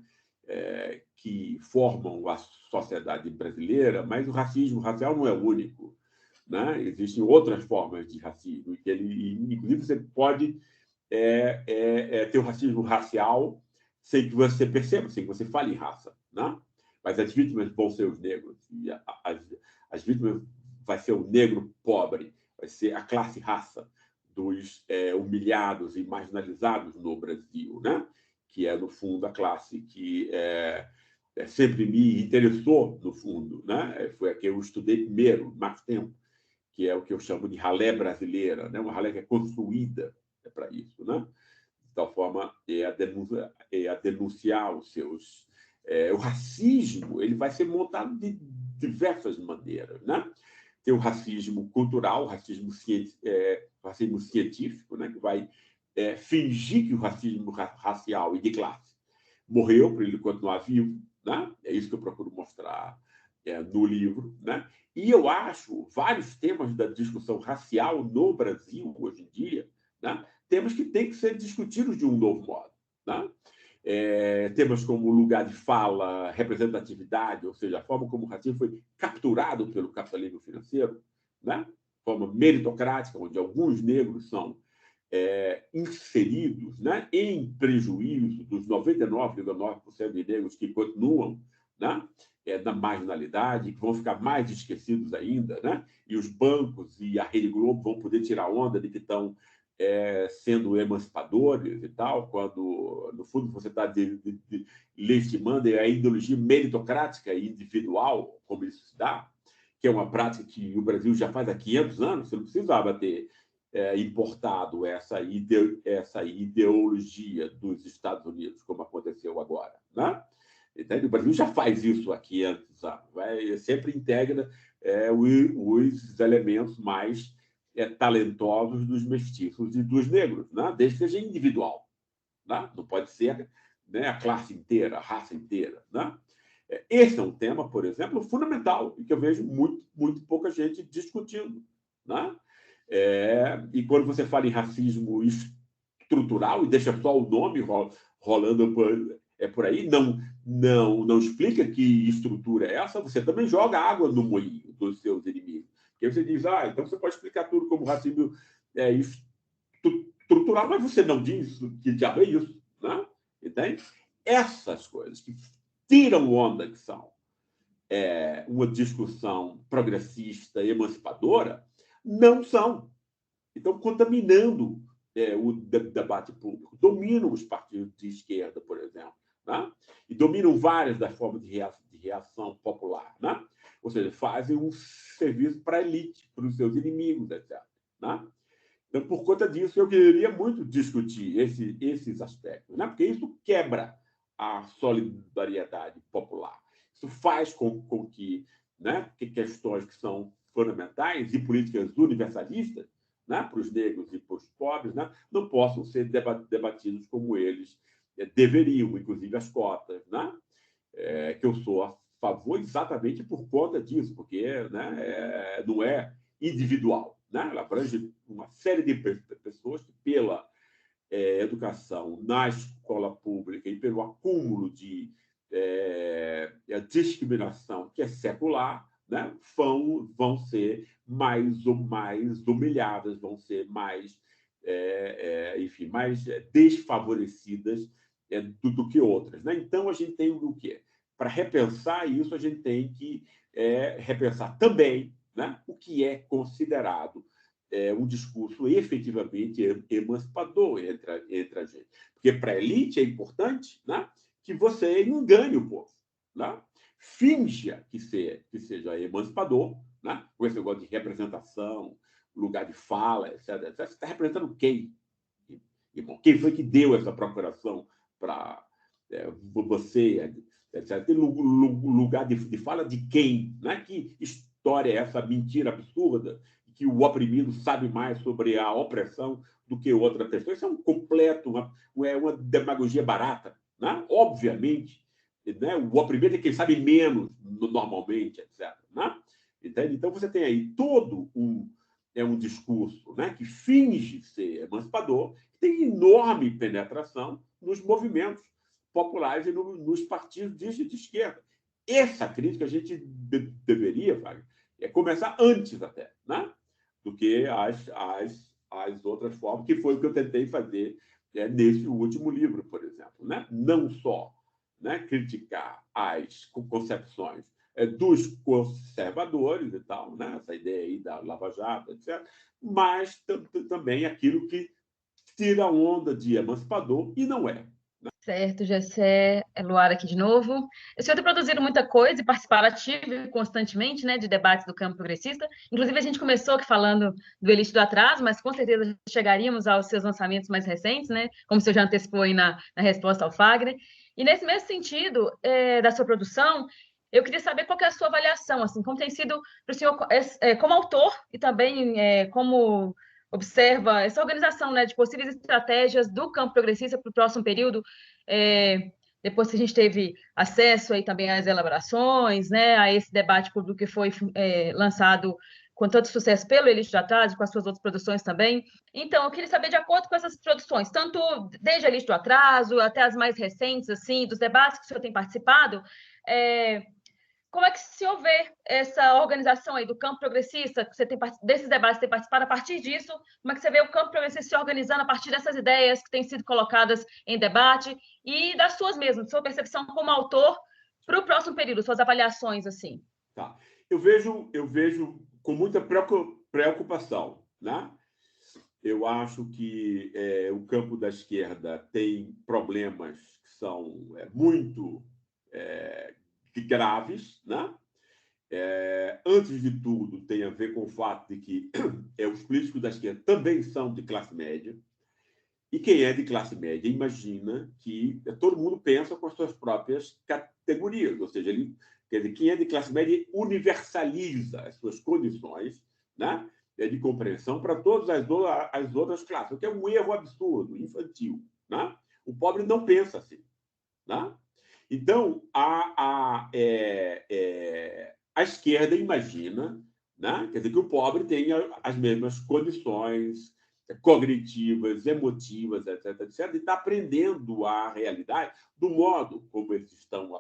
Que formam a sociedade brasileira, mas o racismo racial não é o único, né? Existem outras formas de racismo, inclusive você pode ter o racismo racial sem que você perceba, sem que você fale em raça, né? Mas as vítimas vão ser os negros, e as vítimas vai ser o negro pobre, vai ser a classe raça dos humilhados e marginalizados no Brasil, né? Que é, no fundo, a classe que sempre me interessou, no fundo, né? Foi a que eu estudei primeiro, mais tempo, que é o que eu chamo de ralé brasileira, né? Uma ralé que é construída para isso, né? De tal forma, a denunciar os seus... o racismo ele vai ser montado de diversas maneiras, né? Tem o racismo cultural, o racismo científico, né? Que vai fingir que o racismo racial e de classe morreu para ele continuar vivo, né? É isso que eu procuro mostrar no livro, né? E eu acho vários temas da discussão racial no Brasil, hoje em dia, né? Temas que têm que ser discutidos de um novo modo, né? Temas como lugar de fala, representatividade, ou seja, a forma como o racismo foi capturado pelo capitalismo financeiro, né? De forma meritocrática, onde alguns negros são inseridos, né, em prejuízo dos 99,9% de negros que continuam, né, na marginalidade, que vão ficar mais esquecidos ainda, né? E os bancos e a Rede Globo vão poder tirar onda de que estão sendo emancipadores e tal, quando, no fundo, você está legitimando a ideologia meritocrática e individual, como isso se dá, que é uma prática que o Brasil já faz há 500 anos, você não precisava ter importado essa ideologia dos Estados Unidos, como aconteceu agora, né? Então, o Brasil já faz isso há 500 anos, sempre integra os elementos mais talentosos dos mestiços e dos negros, né? Desde que seja individual, né? Não pode ser, né, a classe inteira, a raça inteira, né? Esse é um tema, por exemplo, fundamental e que eu vejo muito pouca gente discutindo, né? E quando você fala em racismo estrutural e deixa só o nome rolando por aí, não explica que estrutura é essa, você também joga água no moinho dos seus inimigos. Porque você diz, então você pode explicar tudo como racismo estrutural, mas você não diz que diabo é isso, né? Entende? Essas coisas que tiram onda, que são uma discussão progressista, emancipadora, não são. Então, contaminando o debate público. Dominam os partidos de esquerda, por exemplo, né? E dominam várias das formas de reação popular, né? Ou seja, fazem um serviço para a elite, para os seus inimigos, etc. Né? Então, por conta disso, eu queria muito discutir esses aspectos, né? Porque isso quebra a solidariedade popular. Isso faz com que, né, que questões que são fundamentais e políticas universalistas, né, para os negros e para os pobres, né, não possam ser debatidos como eles deveriam, inclusive as cotas, né? Que eu sou a favor exatamente por conta disso, porque, né, não é individual, né? Ela abrange uma série de pessoas que, pela educação na escola pública e pelo acúmulo de discriminação que é secular, né, vão ser mais humilhadas, vão ser mais, enfim, mais desfavorecidas do que outras, né? Então, a gente tem o quê? Para repensar isso, a gente tem que repensar também, né, o que é considerado um discurso efetivamente emancipador entre a gente. Porque para a elite é importante, né, que você engane o povo, né? Finja que seja emancipador, né? Com esse negócio de representação, lugar de fala, etc. Você está representando quem? Irmão? Quem foi que deu essa procuração para você, etc. Tem lugar de fala de quem? Né? Que história é essa mentira absurda que o oprimido sabe mais sobre a opressão do que outra pessoa? Isso é uma demagogia barata, né? Obviamente, né? O oprimido é quem sabe menos normalmente, etc. Né? Entende? Então, você tem aí todo um discurso, né, que finge ser emancipador, que tem enorme penetração nos movimentos populares e nos partidos de esquerda. Essa crítica a gente deveria, Wagner, começar antes até, né, do que as outras formas, que foi o que eu tentei fazer nesse último livro, por exemplo. Né? Não só, né, criticar as concepções dos conservadores e tal, né? Essa ideia aí da Lava Jato, etc., mas também aquilo que tira a onda de emancipador e não é. Certo, Gessé, é Luara aqui de novo. O senhor tem produzido muita coisa e participado ativo e constantemente, né, de debates do campo progressista. Inclusive, a gente começou aqui falando do Elite do Atraso, mas com certeza chegaríamos aos seus lançamentos mais recentes, né, como o senhor já antecipou aí na resposta ao Fagner. E nesse mesmo sentido da sua produção, eu queria saber qual que é a sua avaliação, assim, como tem sido para o senhor, como autor e também como observa essa organização, né, de possíveis estratégias do campo progressista para o próximo período, depois que a gente teve acesso aí também às elaborações, né, a esse debate público que foi lançado com tanto sucesso pelo Elite do Atraso, com as suas outras produções também. Então, eu queria saber, de acordo com essas produções, tanto desde a Elite do Atraso até as mais recentes, assim, dos debates que o senhor tem participado, como é que se houver essa organização aí do campo progressista, que você tem, desses debates que você tem participado, a partir disso, como é que você vê o campo progressista se organizando a partir dessas ideias que têm sido colocadas em debate e das suas mesmas, sua percepção como autor para o próximo período, suas avaliações, assim? Tá. Eu vejo com muita preocupação, né? Eu acho que o campo da esquerda tem problemas que são muito graves, né? Antes de tudo, tem a ver com o fato de que os políticos da esquerda também são de classe média, e quem é de classe média imagina que todo mundo pensa com as suas próprias categorias, ou seja, quer dizer, quem é de classe média universaliza as suas condições, né, de compreensão para todas as outras classes, o que é um erro absurdo, infantil. Né? O pobre não pensa assim. Né? Então, a esquerda imagina, né, quer dizer, que o pobre tenha as mesmas condições cognitivas, emotivas, etc., etc., e está aprendendo a realidade do modo como eles estão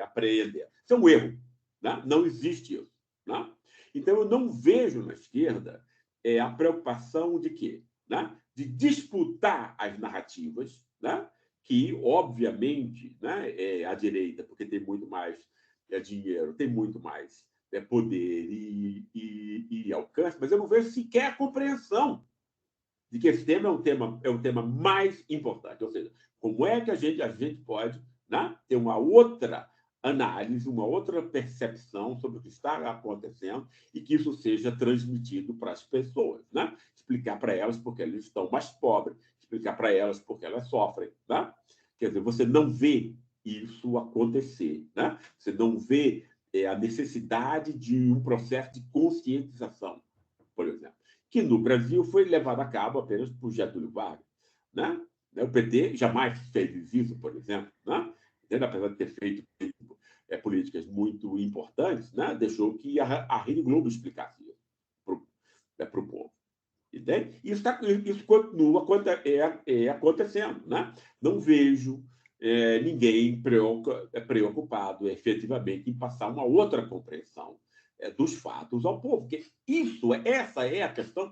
apreendendo. Isso é um erro. Né? Não existe isso. Né? Então, eu não vejo na esquerda a preocupação de quê? Né? De disputar as narrativas, né? Que, obviamente, né, a direita, porque tem muito mais dinheiro, tem muito mais poder e alcance, mas eu não vejo sequer a compreensão de que esse tema é um tema mais importante. Ou seja, como é que a gente pode, né, ter uma outra análise, uma outra percepção sobre o que está acontecendo e que isso seja transmitido para as pessoas. Né? Explicar para elas porque elas estão mais pobres, explicar para elas porque elas sofrem. Né? Quer dizer, você não vê isso acontecer. Né? Você não vê a necessidade de um processo de conscientização, por exemplo, que no Brasil foi levado a cabo apenas por Getúlio Vargas. Né? O PT jamais fez isso, por exemplo. Né? Apesar de ter feito políticas muito importantes, né? Deixou que a Rede Globo explicasse isso para o povo. Entende? Isso continua acontecendo. Né? Não vejo ninguém preocupado efetivamente em passar uma outra compreensão dos fatos ao povo. Porque essa é a questão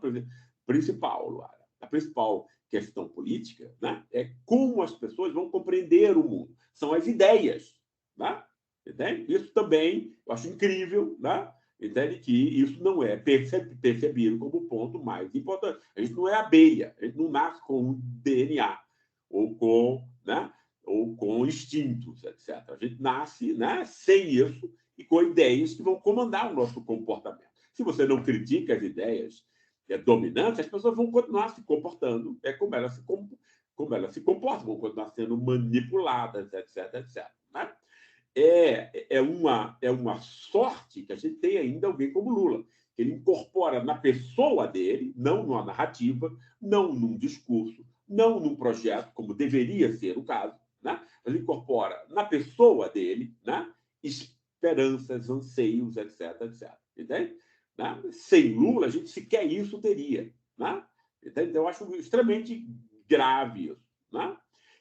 principal, Luara. A principal questão política, né, é como as pessoas vão compreender o mundo. São as ideias. Né? Entende? Isso também eu acho incrível, né? Entende? Que isso não é percebido como o ponto mais importante. A gente não é abelha, a gente não nasce com um DNA ou com instintos, etc. A gente nasce, né, sem isso e com ideias que vão comandar o nosso comportamento. Se você não critica as ideias dominantes, as pessoas vão continuar se comportando como elas se comportam, vão continuar sendo manipuladas, etc., etc. Né? É uma sorte que a gente tem ainda alguém como Lula. Ele incorpora na pessoa dele, não numa narrativa, não num discurso, não num projeto, como deveria ser o caso, né? Ele incorpora na pessoa dele, né, esperanças, anseios, etc., etc. Entende? Né? Sem Lula, a gente sequer isso teria. Né? Então, eu acho extremamente grave isso. Né?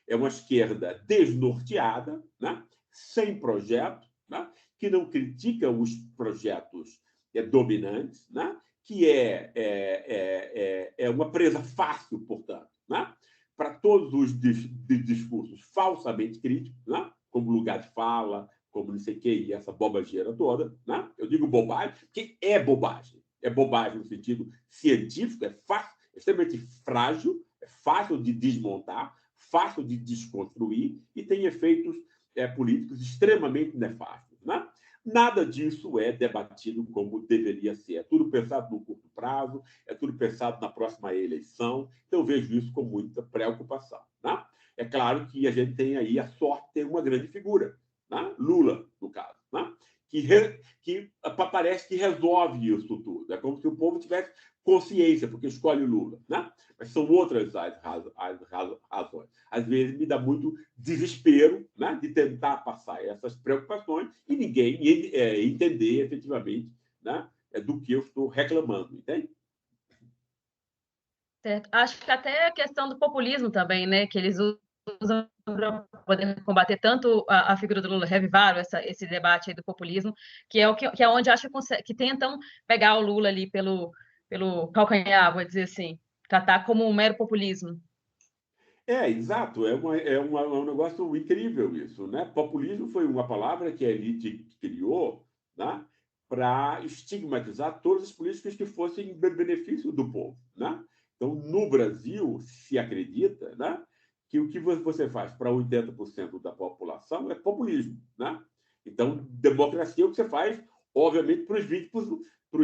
É uma esquerda desnorteada, né? Sem projeto, né? Que não critica os projetos dominantes, né? Que é uma presa fácil, portanto, né? Para todos os discursos falsamente críticos, né? Como lugar de fala, como não sei o que, e essa bobageira toda, né? Eu digo bobagem, porque é bobagem. É bobagem no sentido científico, é fácil, é extremamente frágil, é fácil de desmontar, fácil de desconstruir e tem efeitos políticos extremamente nefastos, né? Nada disso é debatido como deveria ser. É tudo pensado no curto prazo, é tudo pensado na próxima eleição. Então, eu vejo isso com muita preocupação, né? É claro que a gente tem aí a sorte de ter uma grande figura, né? Lula, no caso, né? que parece que resolve isso tudo. É como se o povo tivesse consciência, porque escolhe o Lula, né? Mas são outras as razões. Às vezes me dá muito desespero, né, de tentar passar essas preocupações e ninguém entender efetivamente, né, do que eu estou reclamando, entende? Certo. Acho que até a questão do populismo também, né, que eles usam para poder combater tanto a figura do Lula, revivaram esse debate aí do populismo, que é onde acho que tentam pegar o Lula ali pelo calcanhar, vou dizer assim, tratar como um mero populismo. Exato. É um negócio incrível isso, né? Populismo foi uma palavra que a elite criou, né, para estigmatizar todas as políticas que fossem em benefício do povo, né? Então, no Brasil, se acredita, né, que o que você faz para 80% da população é populismo, né? Então, democracia é o que você faz, obviamente, para os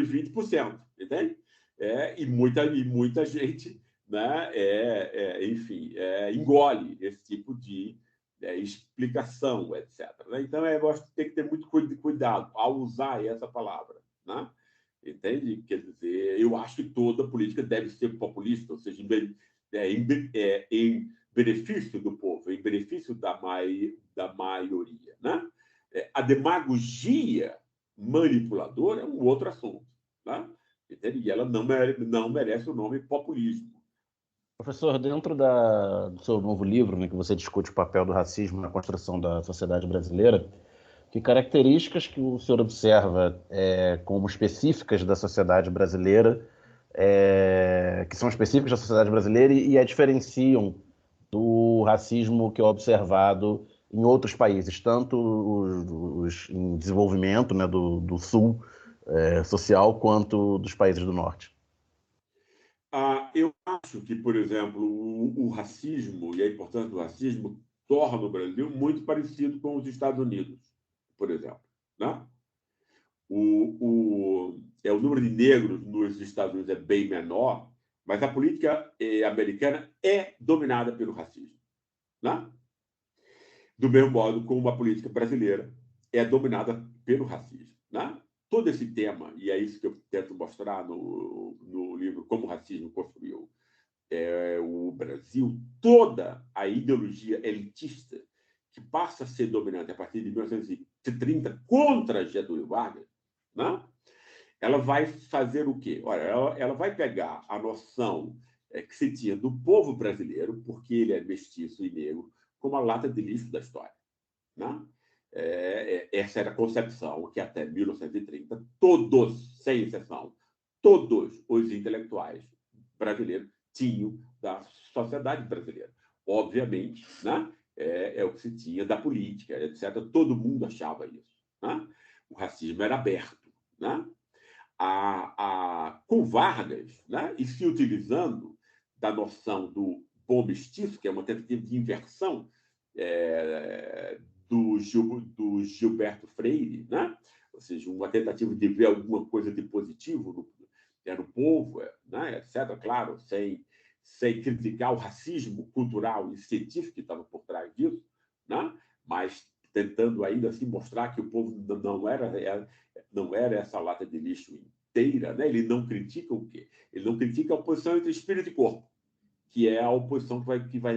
20%, entende? E muita gente, né, enfim, engole esse tipo de explicação, etc. Né? Então, eu acho que tem que ter muito cuidado ao usar essa palavra, né? Entende? Quer dizer, eu acho que toda política deve ser populista, ou seja, em benefício do povo, em benefício da maioria, né? A demagogia manipuladora é um outro assunto, né? Entende? E ela não merece o nome populismo. Professor, dentro do seu novo livro, né, que você discute o papel do racismo na construção da sociedade brasileira, que características que o senhor observa como específicas da sociedade brasileira, que são específicas da sociedade brasileira e a diferenciam do racismo que é observado em outros países, tanto os em desenvolvimento, né, do sul social, quanto dos países do norte? Eu acho que, por exemplo, o racismo e a importância do racismo torna o Brasil muito parecido com os Estados Unidos, por exemplo, né? O número de negros nos Estados Unidos é bem menor, mas a política americana é dominada pelo racismo, né? Do mesmo modo como a política brasileira é dominada pelo racismo, né? Todo esse tema, e é isso que eu tento mostrar no livro Como o Racismo Construiu o Brasil, toda a ideologia elitista que passa a ser dominante a partir de 1930 contra Getúlio Vargas, né? Ela vai fazer o quê? Olha, ela vai pegar a noção que se tinha do povo brasileiro, porque ele é mestiço e negro, como a lata de lixo da história, né? Essa era a concepção que até 1930 todos, sem exceção, todos os intelectuais brasileiros tinham da sociedade brasileira. Obviamente, né? É o que se tinha da política, etc. Todo mundo achava isso, né? O racismo era aberto, né? Com Vargas, né? E se utilizando da noção do bom mestiço, que é uma tentativa de inversão do Gilberto Freire, né? Ou seja, uma tentativa de ver alguma coisa de positivo no povo, né? Etc., claro, sem criticar o racismo cultural e científico que estava por trás disso, né? Mas tentando ainda assim mostrar que o povo não era essa lata de lixo inteira, né? Ele não critica o quê? Ele não critica a oposição entre espírito e corpo, que é a oposição que vai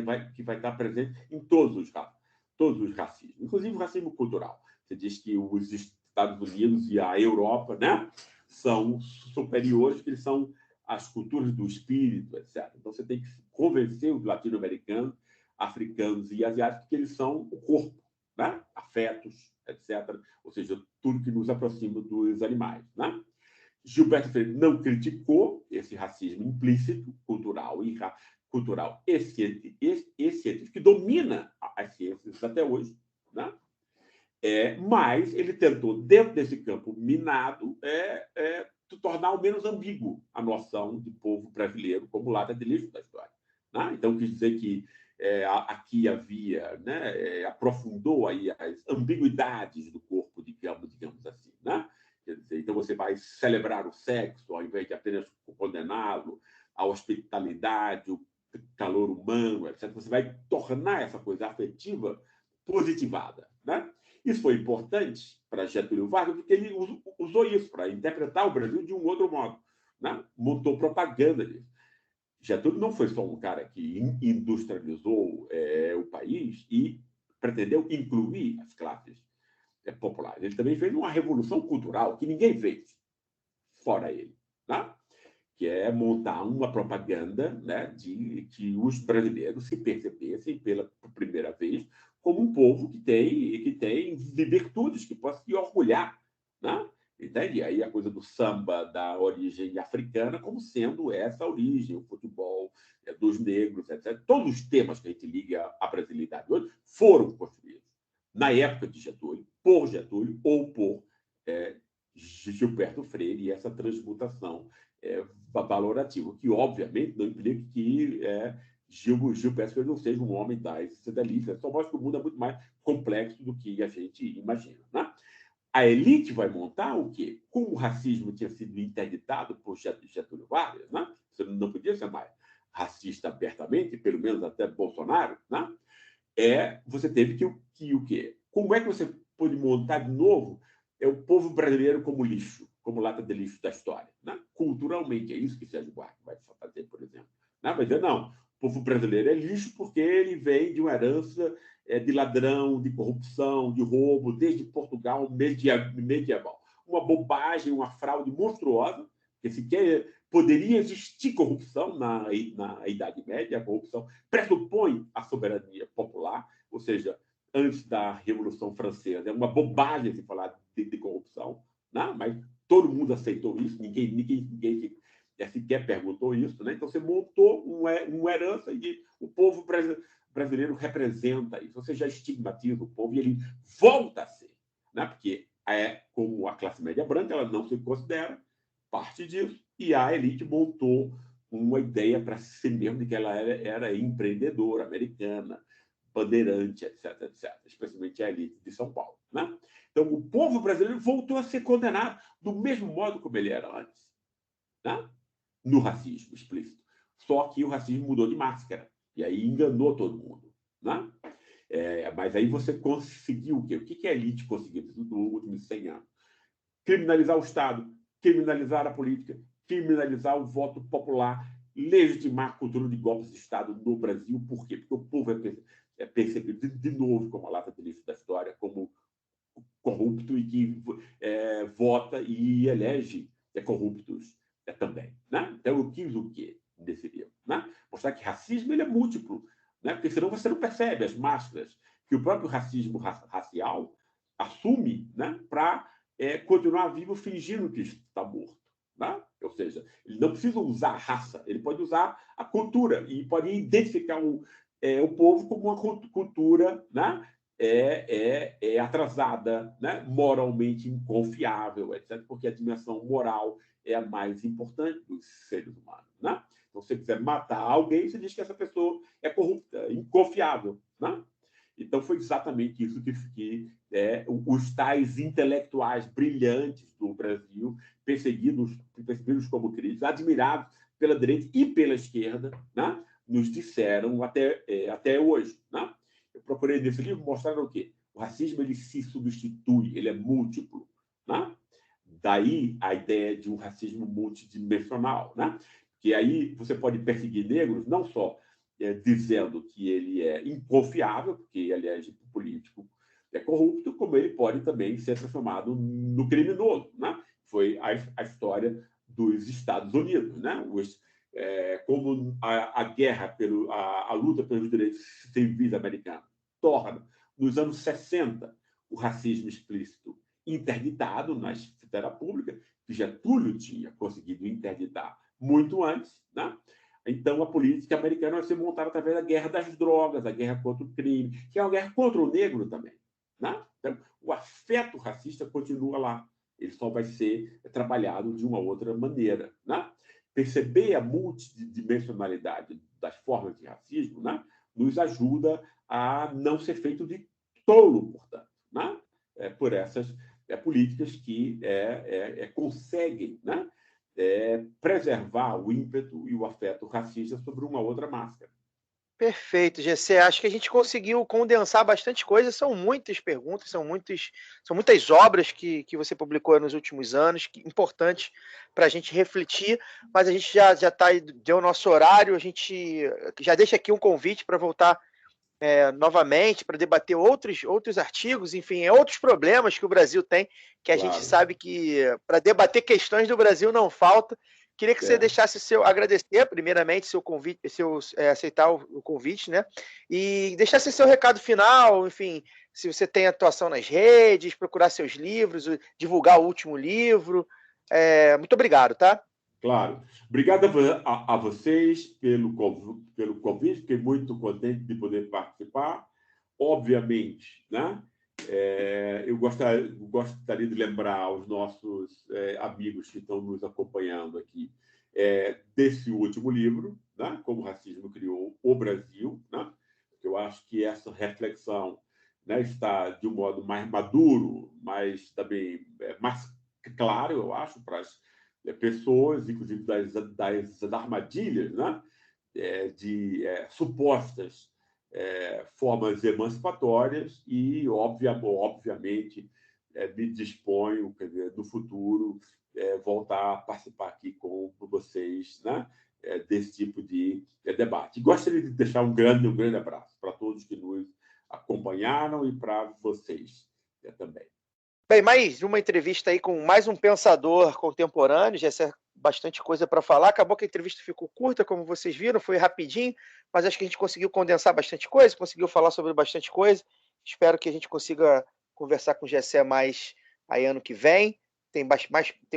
estar presente em todos os racismos, inclusive o racismo cultural. Você diz que os Estados Unidos e a Europa, né, são superiores, que eles são as culturas do espírito, etc. Então, você tem que convencer os latino-americanos, africanos e asiáticos que eles são o corpo, né? Afetos, etc. Ou seja, tudo que nos aproxima dos animais, né? Gilberto Freire não criticou esse racismo implícito, cultural e científico, que domina as ciências até hoje, né? Mas ele tentou, dentro desse campo minado, tornar o menos ambíguo a noção de povo brasileiro como lata de lixo da história. Né? Então, quis dizer que aqui havia, né, aprofundou aí as ambiguidades do corpo, digamos assim. Né? Quer dizer, então, você vai celebrar o sexo, ao invés de apenas condená-lo, a hospitalidade, o calor humano, etc. Você vai tornar essa coisa afetiva positivada. Né? Isso foi importante para Getúlio Vargas, porque ele usou isso para interpretar o Brasil de um outro modo. Né? Montou propaganda disso. Getúlio não foi só um cara que industrializou o país e pretendeu incluir as classes populares. Ele também fez uma revolução cultural que ninguém fez, fora ele. Né? Que é montar uma propaganda, né, de que os brasileiros se percebessem pela primeira vez como um povo que tem virtudes, que possa se orgulhar. Né? Entende? E aí a coisa do samba da origem africana como sendo essa origem, o futebol dos negros, etc. Todos os temas que a gente liga à brasilidade hoje foram construídos na época de Getúlio, por Getúlio ou por Gilberto Freire, e essa transmutação valorativa, que obviamente não implica que Gilberto Freire não seja um homem das delícias. Só mostra que o mundo é muito mais complexo do que a gente imagina. Né? A elite vai montar o quê? Como o racismo tinha sido interditado por Getúlio Vargas, né? Você não podia ser mais racista abertamente, pelo menos até Bolsonaro, né? Você teve que o quê? Como é que você pode montar de novo o povo brasileiro como lixo, como lata de lixo da história? Né? Culturalmente, é isso que Sérgio Buarque vai fazer, por exemplo. Né? Vai dizer, não, o povo brasileiro é lixo porque ele vem de uma herança de ladrão, de corrupção, de roubo, desde Portugal medieval. Uma bobagem, uma fraude monstruosa, que sequer poderia existir corrupção na Idade Média. A corrupção pressupõe a soberania popular, ou seja, antes da Revolução Francesa. É uma bobagem se falar de corrupção, né? Mas todo mundo aceitou isso, ninguém sequer perguntou isso. Né? Então, você montou uma herança e o povo brasileiro representa isso. Você já estigmatiza o povo e ele volta a ser. Né? Porque, como a classe média branca, ela não se considera parte disso, e a elite montou uma ideia para si mesmo de que ela era empreendedora, americana, bandeirante, etc., especialmente a elite de São Paulo. Né? Então, o povo brasileiro voltou a ser condenado do mesmo modo como ele era antes, né? No racismo explícito. Só que o racismo mudou de máscara, e aí enganou todo mundo. Né? Mas aí você conseguiu o quê? O que a elite conseguiu nos últimos 100 anos? Criminalizar o Estado, criminalizar a política, criminalizar o voto popular, legitimar a cultura de golpes de Estado no Brasil. Por quê? Porque o povo é percebido de novo como a lata de lixo da história, como corrupto e que vota e elege corruptos também. Né? Então, eu quis o quê desse livro? Né? Mostrar que racismo ele é múltiplo, né? Porque senão você não percebe as máscaras que o próprio racismo racial assume, né? Para continuar vivo fingindo que está morto. Né? Ou seja, ele não precisa usar a raça, ele pode usar a cultura e pode identificar o povo como uma cultura, né? Atrasada, né? Moralmente inconfiável, etc., porque a dimensão moral é a mais importante dos seres humanos. Né? Então, se você quiser matar alguém, você diz que essa pessoa é corrupta, inconfiável. Né? Então, foi exatamente isso que os tais intelectuais brilhantes do Brasil, perseguidos como críticos, admirados pela direita e pela esquerda, né? Nos disseram até hoje. Né? Eu procurei nesse livro mostrar o quê? O racismo ele se substitui, ele é múltiplo. Né? Daí a ideia de um racismo multidimensional. Né? Que aí você pode perseguir negros não só dizendo que ele é inconfiável, porque ele é político, é corrupto, como ele pode também ser transformado no criminoso. Né? Foi a história dos Estados Unidos. Né? Como a guerra, a luta pelos direitos civis americanos torna, nos anos 60, o racismo explícito interditado na esfera pública, que Getúlio tinha conseguido interditar muito antes. Né? Então, a política americana vai ser montada através da guerra das drogas, a guerra contra o crime, que é uma guerra contra o negro também. né? Então, o afeto racista continua lá. Ele só vai ser trabalhado de uma outra maneira, né? Perceber a multidimensionalidade das formas de racismo, né, nos ajuda a não ser feito de tolo, portanto, né, por essas políticas que conseguem, né, preservar o ímpeto e o afeto racista sobre uma outra máscara. Perfeito, GC. Acho que a gente conseguiu condensar bastante coisa. São muitas perguntas, são muitas obras que você publicou nos últimos anos, importantes para a gente refletir. Mas a gente já deu o nosso horário. A gente já deixa aqui um convite para voltar novamente, para debater outros artigos, enfim, outros problemas que o Brasil tem, que a gente sabe que para debater questões do Brasil não falta. Queria que você deixasse agradecer, primeiramente, seu convite, aceitar o convite, né? E deixasse seu recado final, enfim, se você tem atuação nas redes, procurar seus livros, divulgar o último livro. Muito obrigado, tá? Claro. Obrigado a vocês pelo convite, fiquei muito contente de poder participar. Obviamente, né? Eu gostaria de lembrar aos nossos amigos que estão nos acompanhando aqui desse último livro, né? Como o Racismo Criou o Brasil, né? Eu acho que essa reflexão, né, está de um modo mais maduro, mas também mais claro, eu acho, para as pessoas, inclusive das armadilhas, né? De supostas formas emancipatórias e, obviamente, me disponho, quer dizer, no futuro, voltar a participar aqui com vocês, né, desse tipo de debate. Gostaria de deixar um grande abraço para todos que nos acompanharam e para vocês também. Bem, mais uma entrevista aí com mais um pensador contemporâneo, já é bastante coisa para falar. Acabou que a entrevista ficou curta, como vocês viram, foi rapidinho, mas acho que a gente conseguiu condensar bastante coisa, conseguiu falar sobre bastante coisa. Espero que a gente consiga conversar com o Gessé mais aí ano que vem. Tem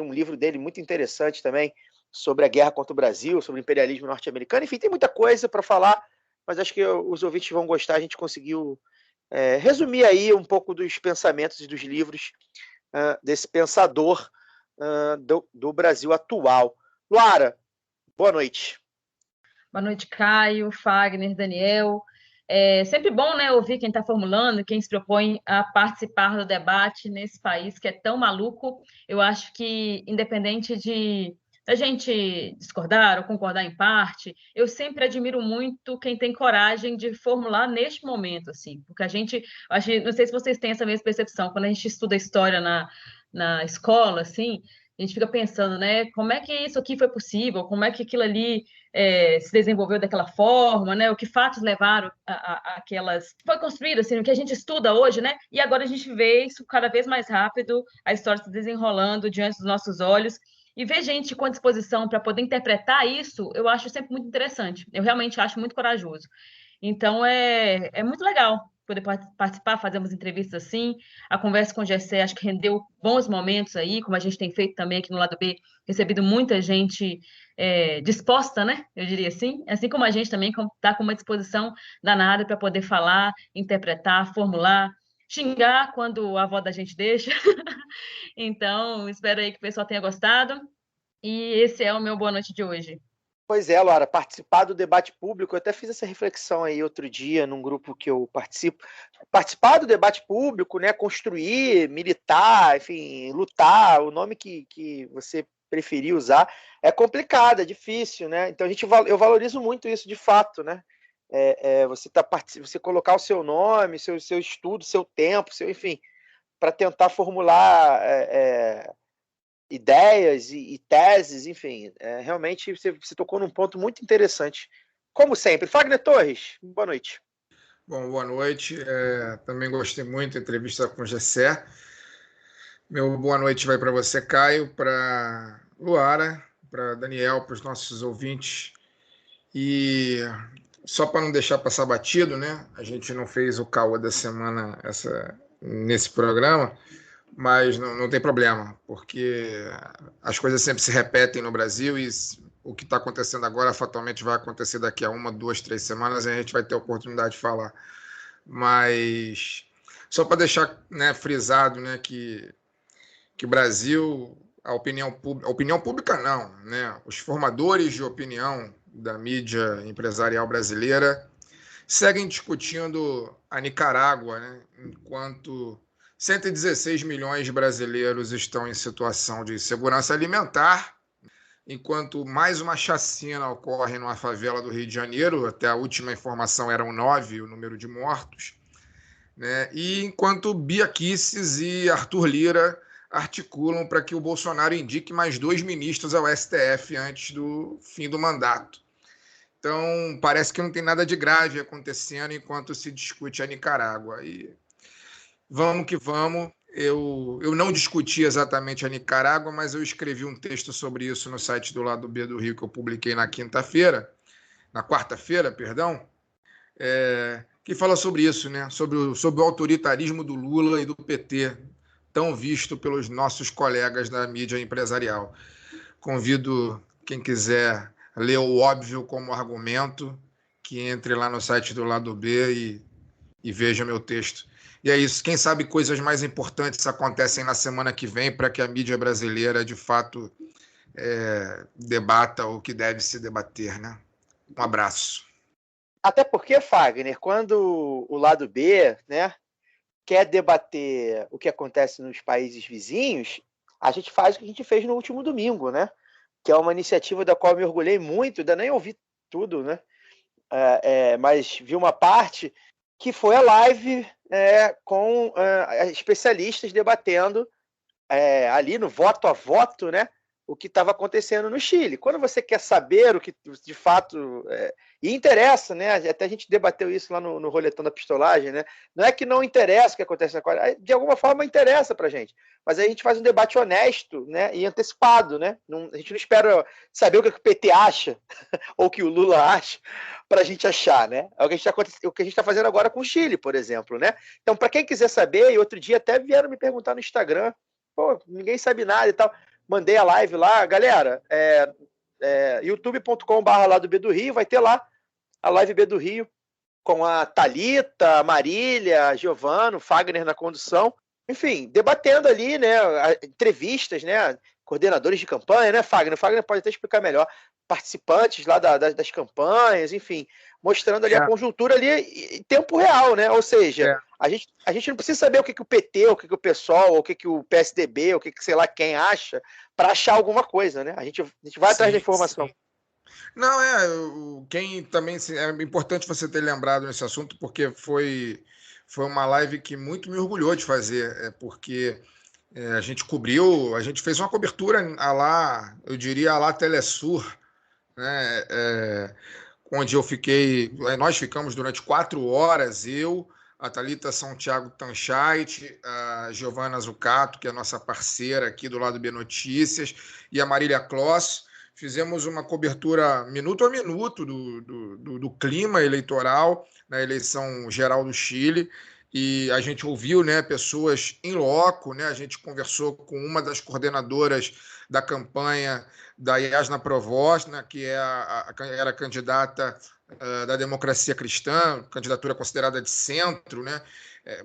um livro dele muito interessante também sobre a guerra contra o Brasil, sobre o imperialismo norte-americano. Enfim, tem muita coisa para falar, mas acho que os ouvintes vão gostar. A gente conseguiu resumir aí um pouco dos pensamentos e dos livros desse pensador do Brasil atual. Luara, boa noite. Boa noite, Caio, Fagner, Daniel. É sempre bom, né, ouvir quem está formulando, quem se propõe a participar do debate nesse país que é tão maluco. Eu acho que, independente da gente discordar ou concordar em parte, eu sempre admiro muito quem tem coragem de formular neste momento, assim, porque não sei se vocês têm essa mesma percepção, quando a gente estuda história na escola, assim, a gente fica pensando, né, como é que isso aqui foi possível, como é que aquilo ali se desenvolveu daquela forma, né, o que fatos levaram a aquelas... Foi construído, assim, o que a gente estuda hoje, né, e agora a gente vê isso cada vez mais rápido, a história se desenrolando diante dos nossos olhos, e ver gente com disposição para poder interpretar isso, eu acho sempre muito interessante. Eu realmente acho muito corajoso. Então, é muito legal poder participar, fazer umas entrevistas assim. A conversa com o Gessé, acho que rendeu bons momentos aí, como a gente tem feito também aqui no Lado B, recebido muita gente disposta, né? Eu diria assim como a gente também está com uma disposição danada para poder falar, interpretar, formular, xingar quando a avó da gente deixa. Então, espero aí que o pessoal tenha gostado. E esse é o meu boa noite de hoje. Pois é, Laura, participar do debate público, eu até fiz essa reflexão aí outro dia num grupo que eu participo. Participar do debate público, né, construir, militar, enfim, lutar, o nome que você preferir usar, é complicado, é difícil, né? Então eu valorizo muito isso de fato, né? Você colocar o seu nome, seu estudo, seu tempo, enfim, para tentar formular ideias e teses, enfim, realmente você tocou num ponto muito interessante. Como sempre. Fagner Torres, boa noite. Bom, boa noite. Também gostei muito da entrevista com o Gessé. Meu boa noite vai para você, Caio, para Luara, para Daniel, para os nossos ouvintes. E só para não deixar passar batido, né? A gente não fez o caô da semana nesse programa, mas não tem problema, porque as coisas sempre se repetem no Brasil e o que está acontecendo agora fatalmente vai acontecer daqui a 1, 2, 3 semanas e a gente vai ter a oportunidade de falar. Mas Só para deixar, né, frisado, né, que o Brasil, a opinião pública não, né, os formadores de opinião da mídia empresarial brasileira seguem discutindo a Nicarágua, né, enquanto 116 milhões de brasileiros estão em situação de insegurança alimentar, enquanto mais uma chacina ocorre numa favela do Rio de Janeiro, até a última informação eram 9 o número de mortos, né? E enquanto Bia Kicis e Arthur Lira articulam para que o Bolsonaro indique mais 2 ministros ao STF antes do fim do mandato. Então, parece que não tem nada de grave acontecendo enquanto se discute a Nicarágua. E vamos que vamos. Eu não discuti exatamente a Nicarágua, mas eu escrevi um texto sobre isso no site do Lado B do Rio, que eu publiquei na quarta-feira, perdão, que fala sobre isso, né? Sobre o autoritarismo do Lula e do PT, tão visto pelos nossos colegas da mídia empresarial. Convido quem quiser ler o óbvio como argumento, que entre lá no site do Lado B e veja meu texto. E é isso. Quem sabe coisas mais importantes acontecem na semana que vem para que a mídia brasileira, de fato, debata o que deve se debater, né? Um abraço. Até porque, Fagner, quando o Lado B, né, quer debater o que acontece nos países vizinhos, a gente faz o que a gente fez no último domingo, né? Que é uma iniciativa da qual eu me orgulhei muito, ainda nem ouvi tudo, né? Mas vi uma parte que foi a live com especialistas debatendo ali no voto a voto, né, o que estava acontecendo no Chile. Quando você quer saber o que de fato e interessa, né? Até a gente debateu isso lá no Roletão da Pistolagem, né? Não é que não interessa o que acontece agora, de alguma forma interessa para a gente, mas aí a gente faz um debate honesto, né, e antecipado, né? A gente não espera saber o que o PT acha ou o que o Lula acha para a gente achar, né? É o que a gente está fazendo agora com o Chile, por exemplo, né? Então, para quem quiser saber, e outro dia até vieram me perguntar no Instagram, pô, ninguém sabe nada e tal. Mandei a live lá, galera, youtube.com/lá do B do Rio, vai ter lá a live B do Rio, com a Thalita, a Marília, a Giovana, o Fagner na condução, enfim, debatendo ali, né, entrevistas, né, coordenadores de campanha, né, Fagner? O Fagner pode até explicar melhor, participantes lá das campanhas, enfim, mostrando ali a conjuntura ali em tempo real, né, ou seja, a gente não precisa saber o que o PT, o que o PSOL, o que o PSDB, o que sei lá quem acha, para achar alguma coisa, né, a gente vai atrás da informação. Sim. Não, quem também, é importante você ter lembrado nesse assunto, porque foi uma live que muito me orgulhou de fazer, porque a gente fez uma cobertura eu diria a lá Telesur, né, onde nós ficamos durante 4 horas, a Thalita Santiago Tanchait, a Giovana Zucato, que é a nossa parceira aqui do Lado B Notícias, e a Marília Kloss. Fizemos uma cobertura minuto a minuto do clima eleitoral na eleição geral do Chile, e a gente ouviu, né, pessoas em loco, né, a gente conversou com uma das coordenadoras da campanha da Jasna Provost, né, que era candidata da Democracia Cristã, candidatura considerada de centro, né,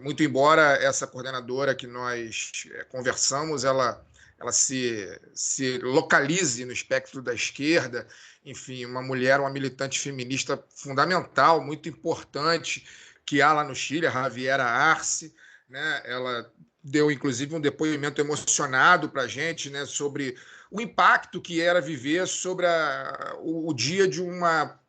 muito embora essa coordenadora que nós conversamos, ela se localize no espectro da esquerda, enfim, uma mulher, uma militante feminista fundamental, muito importante, que há lá no Chile, a Javiera Arce, né? Ela deu, inclusive, um depoimento emocionado para a gente, né, sobre o impacto que era viver sobre o dia de uma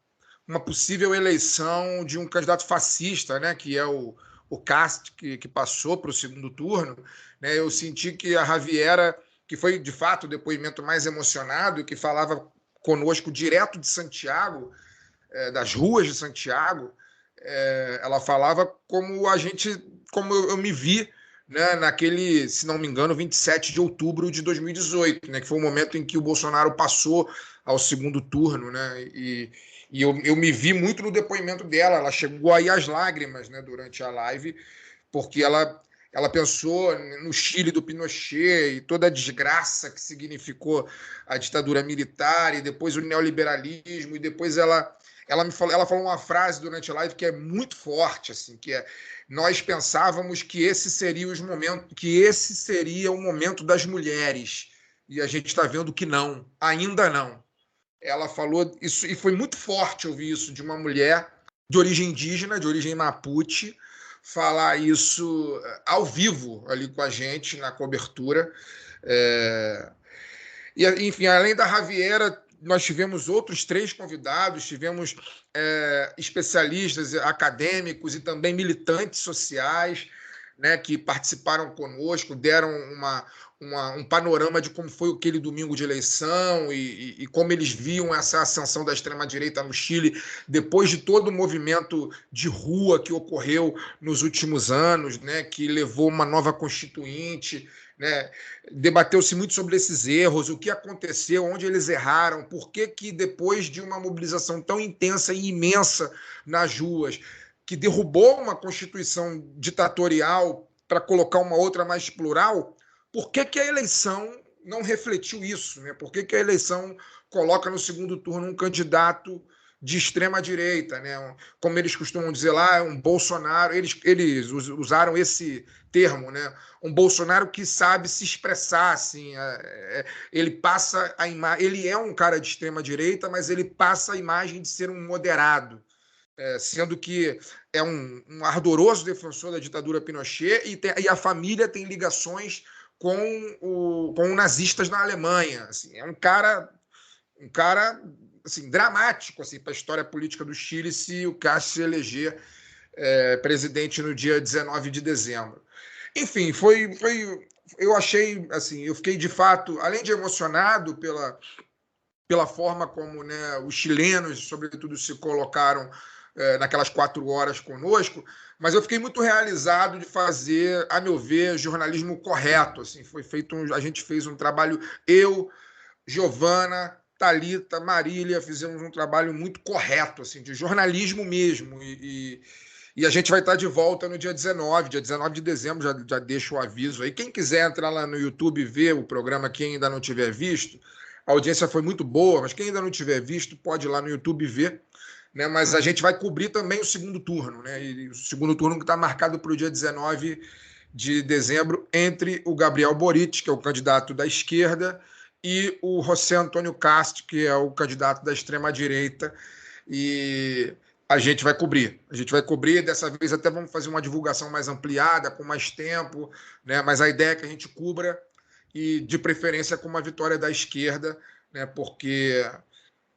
possível eleição de um candidato fascista, né, que é o Cast, que passou para o segundo turno, né? Eu senti que a Javiera, que foi, de fato, o depoimento mais emocionado e que falava conosco direto de Santiago, das ruas de Santiago, ela falava como eu me vi, né, naquele, se não me engano, 27 de outubro de 2018, né, que foi o momento em que o Bolsonaro passou ao segundo turno, né, e eu me vi muito no depoimento dela. Ela chegou aí às lágrimas, né, durante a live, porque ela pensou no Chile do Pinochet e toda a desgraça que significou a ditadura militar, e depois o neoliberalismo, e depois ela ela falou uma frase durante a live que é muito forte, assim, que é: nós pensávamos que esse seria o momento das mulheres, e a gente está vendo que não, ainda não. Ela falou isso, e foi muito forte ouvir isso de uma mulher de origem indígena, de origem Mapuche, falar isso ao vivo ali com a gente na cobertura. E, enfim, além da Javiera, nós tivemos outros 3 convidados, tivemos especialistas acadêmicos e também militantes sociais, né, que participaram conosco, deram um panorama de como foi aquele domingo de eleição e como eles viam essa ascensão da extrema-direita no Chile, depois de todo o movimento de rua que ocorreu nos últimos anos, né, que levou uma nova constituinte, né? Debateu-se muito sobre esses erros, o que aconteceu, onde eles erraram, por que depois de uma mobilização tão intensa e imensa nas ruas, que derrubou uma constituição ditatorial para colocar uma outra mais plural, por que a eleição não refletiu isso? Né? Por que a eleição coloca no segundo turno um candidato de extrema-direita, né? Como eles costumam dizer lá, um Bolsonaro, eles usaram esse termo, né? Um Bolsonaro que sabe se expressar, assim, ele passa a imagem, ele é um cara de extrema-direita, mas ele passa a imagem de ser um moderado, sendo que é um ardoroso defensor da ditadura Pinochet e a família tem ligações com nazistas na Alemanha. Assim, é um cara assim, dramático assim, para a história política do Chile se o Castro se eleger presidente no dia 19 de dezembro. Enfim, eu achei, assim, eu fiquei de fato, além de emocionado pela forma como, né, os chilenos, sobretudo, se colocaram naquelas 4 horas conosco, mas eu fiquei muito realizado de fazer, a meu ver, jornalismo correto. Assim, a gente fez um trabalho, eu, Giovana, Thalita, Marília, fizemos um trabalho muito correto, assim, de jornalismo mesmo, e a gente vai estar de volta no dia 19 de dezembro, já deixo o aviso aí. Quem quiser entrar lá no YouTube e ver o programa, quem ainda não tiver visto, a audiência foi muito boa, mas quem ainda não tiver visto pode ir lá no YouTube ver, né? Mas a gente vai cobrir também o segundo turno, né? E o segundo turno que está marcado para o dia 19 de dezembro, entre o Gabriel Boric, que é o candidato da esquerda, e o José Antônio Castro, que é o candidato da extrema-direita, e a gente vai cobrir. Dessa vez até vamos fazer uma divulgação mais ampliada, com mais tempo, né? Mas a ideia é que a gente cubra, e de preferência com uma vitória da esquerda, né? Porque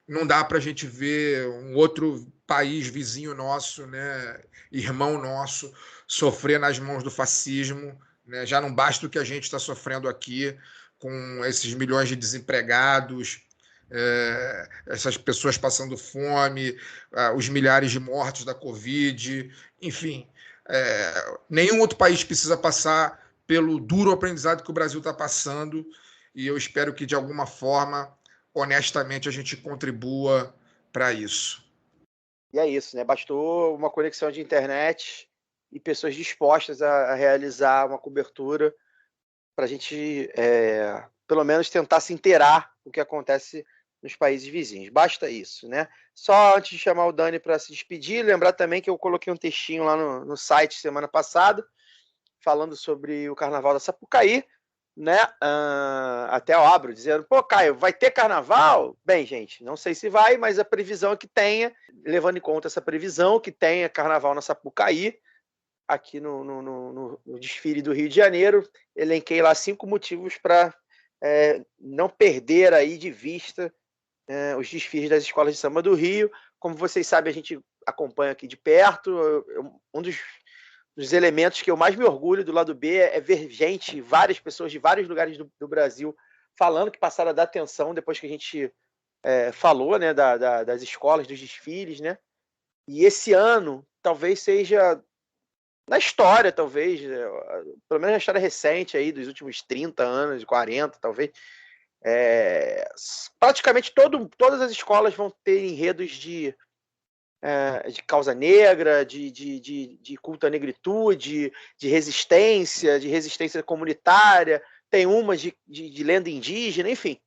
não dá para a gente ver um outro país vizinho nosso, né? Irmão nosso, sofrer nas mãos do fascismo, né? Já não basta o que a gente está sofrendo aqui, com esses milhões de desempregados, essas pessoas passando fome, os milhares de mortos da Covid, enfim, nenhum outro país precisa passar pelo duro aprendizado que o Brasil está passando, e eu espero que, de alguma forma, honestamente, a gente contribua para isso. E é isso, né? Bastou uma conexão de internet e pessoas dispostas a realizar uma cobertura para a gente, pelo menos, tentar se inteirar o que acontece nos países vizinhos. Basta isso, né? Só antes de chamar o Dani para se despedir, lembrar também que eu coloquei um textinho lá no site semana passada, falando sobre o Carnaval da Sapucaí, né? Até eu abro, dizendo, pô, Caio, vai ter carnaval? Bem, gente, não sei se vai, mas a previsão é que tenha, levando em conta essa previsão, que tenha carnaval na Sapucaí, aqui no desfile do Rio de Janeiro. Elenquei lá 5 motivos para não perder aí de vista os desfiles das escolas de samba do Rio. Como vocês sabem, a gente acompanha aqui de perto. Um dos elementos que eu mais me orgulho do lado B é ver várias pessoas de vários lugares do Brasil falando, que passaram a dar atenção depois que a gente falou, né, das escolas, dos desfiles, né? E esse ano talvez seja, na história, talvez, pelo menos na história recente aí, dos últimos 30 anos, 40, talvez, praticamente todas as escolas vão ter enredos de causa negra, de culto à negritude, de resistência comunitária, tem uma de lenda indígena, enfim.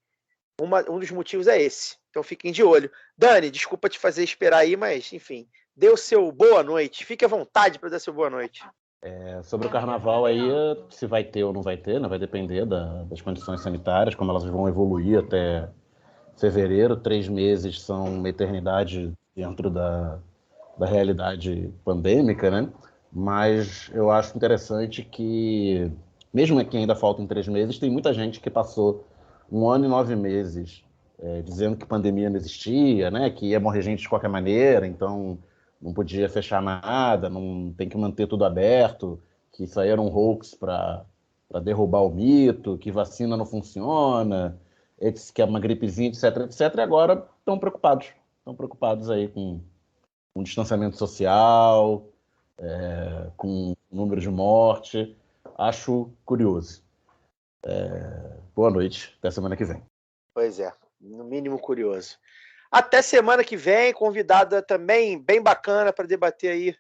Um dos motivos é esse. Então fiquem de olho. Dani, desculpa te fazer esperar aí, mas enfim, dê o seu boa noite. Fique à vontade para dar seu boa noite. Sobre o carnaval aí, se vai ter ou não vai ter, né? Vai depender das condições sanitárias, como elas vão evoluir até fevereiro. 3 meses são uma eternidade dentro da realidade pandêmica, né? Mas eu acho interessante que, mesmo que ainda faltam 3 meses, tem muita gente que passou 1 ano e 9 meses dizendo que pandemia não existia, né? Que ia morrer gente de qualquer maneira, então não podia fechar nada, não tem que manter tudo aberto, que isso aí era um hoax para derrubar o mito, que vacina não funciona, que é uma gripezinha, etc, etc, e agora estão preocupados aí com distanciamento social, com número de morte. Acho curioso. Boa noite, até semana que vem. Pois é, no mínimo curioso. Até semana que vem, convidada também bem bacana para debater aí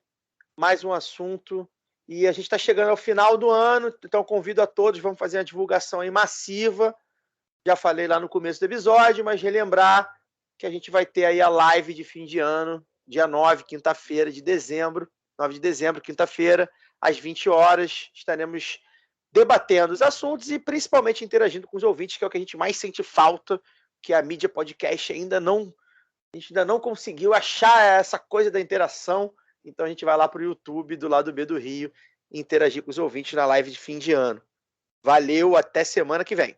mais um assunto. E a gente está chegando ao final do ano, então convido a todos, vamos fazer uma divulgação aí massiva. Já falei lá no começo do episódio, mas relembrar que a gente vai ter aí a live de fim de ano, dia 9, quinta-feira de dezembro, 9 de dezembro, quinta-feira, às 20 horas, estaremos debatendo os assuntos e principalmente interagindo com os ouvintes, que é o que a gente mais sente falta, que a mídia podcast a gente ainda não conseguiu achar essa coisa da interação. Então a gente vai lá para o YouTube do Lado B do Rio e interagir com os ouvintes na live de fim de ano. Valeu, até semana que vem.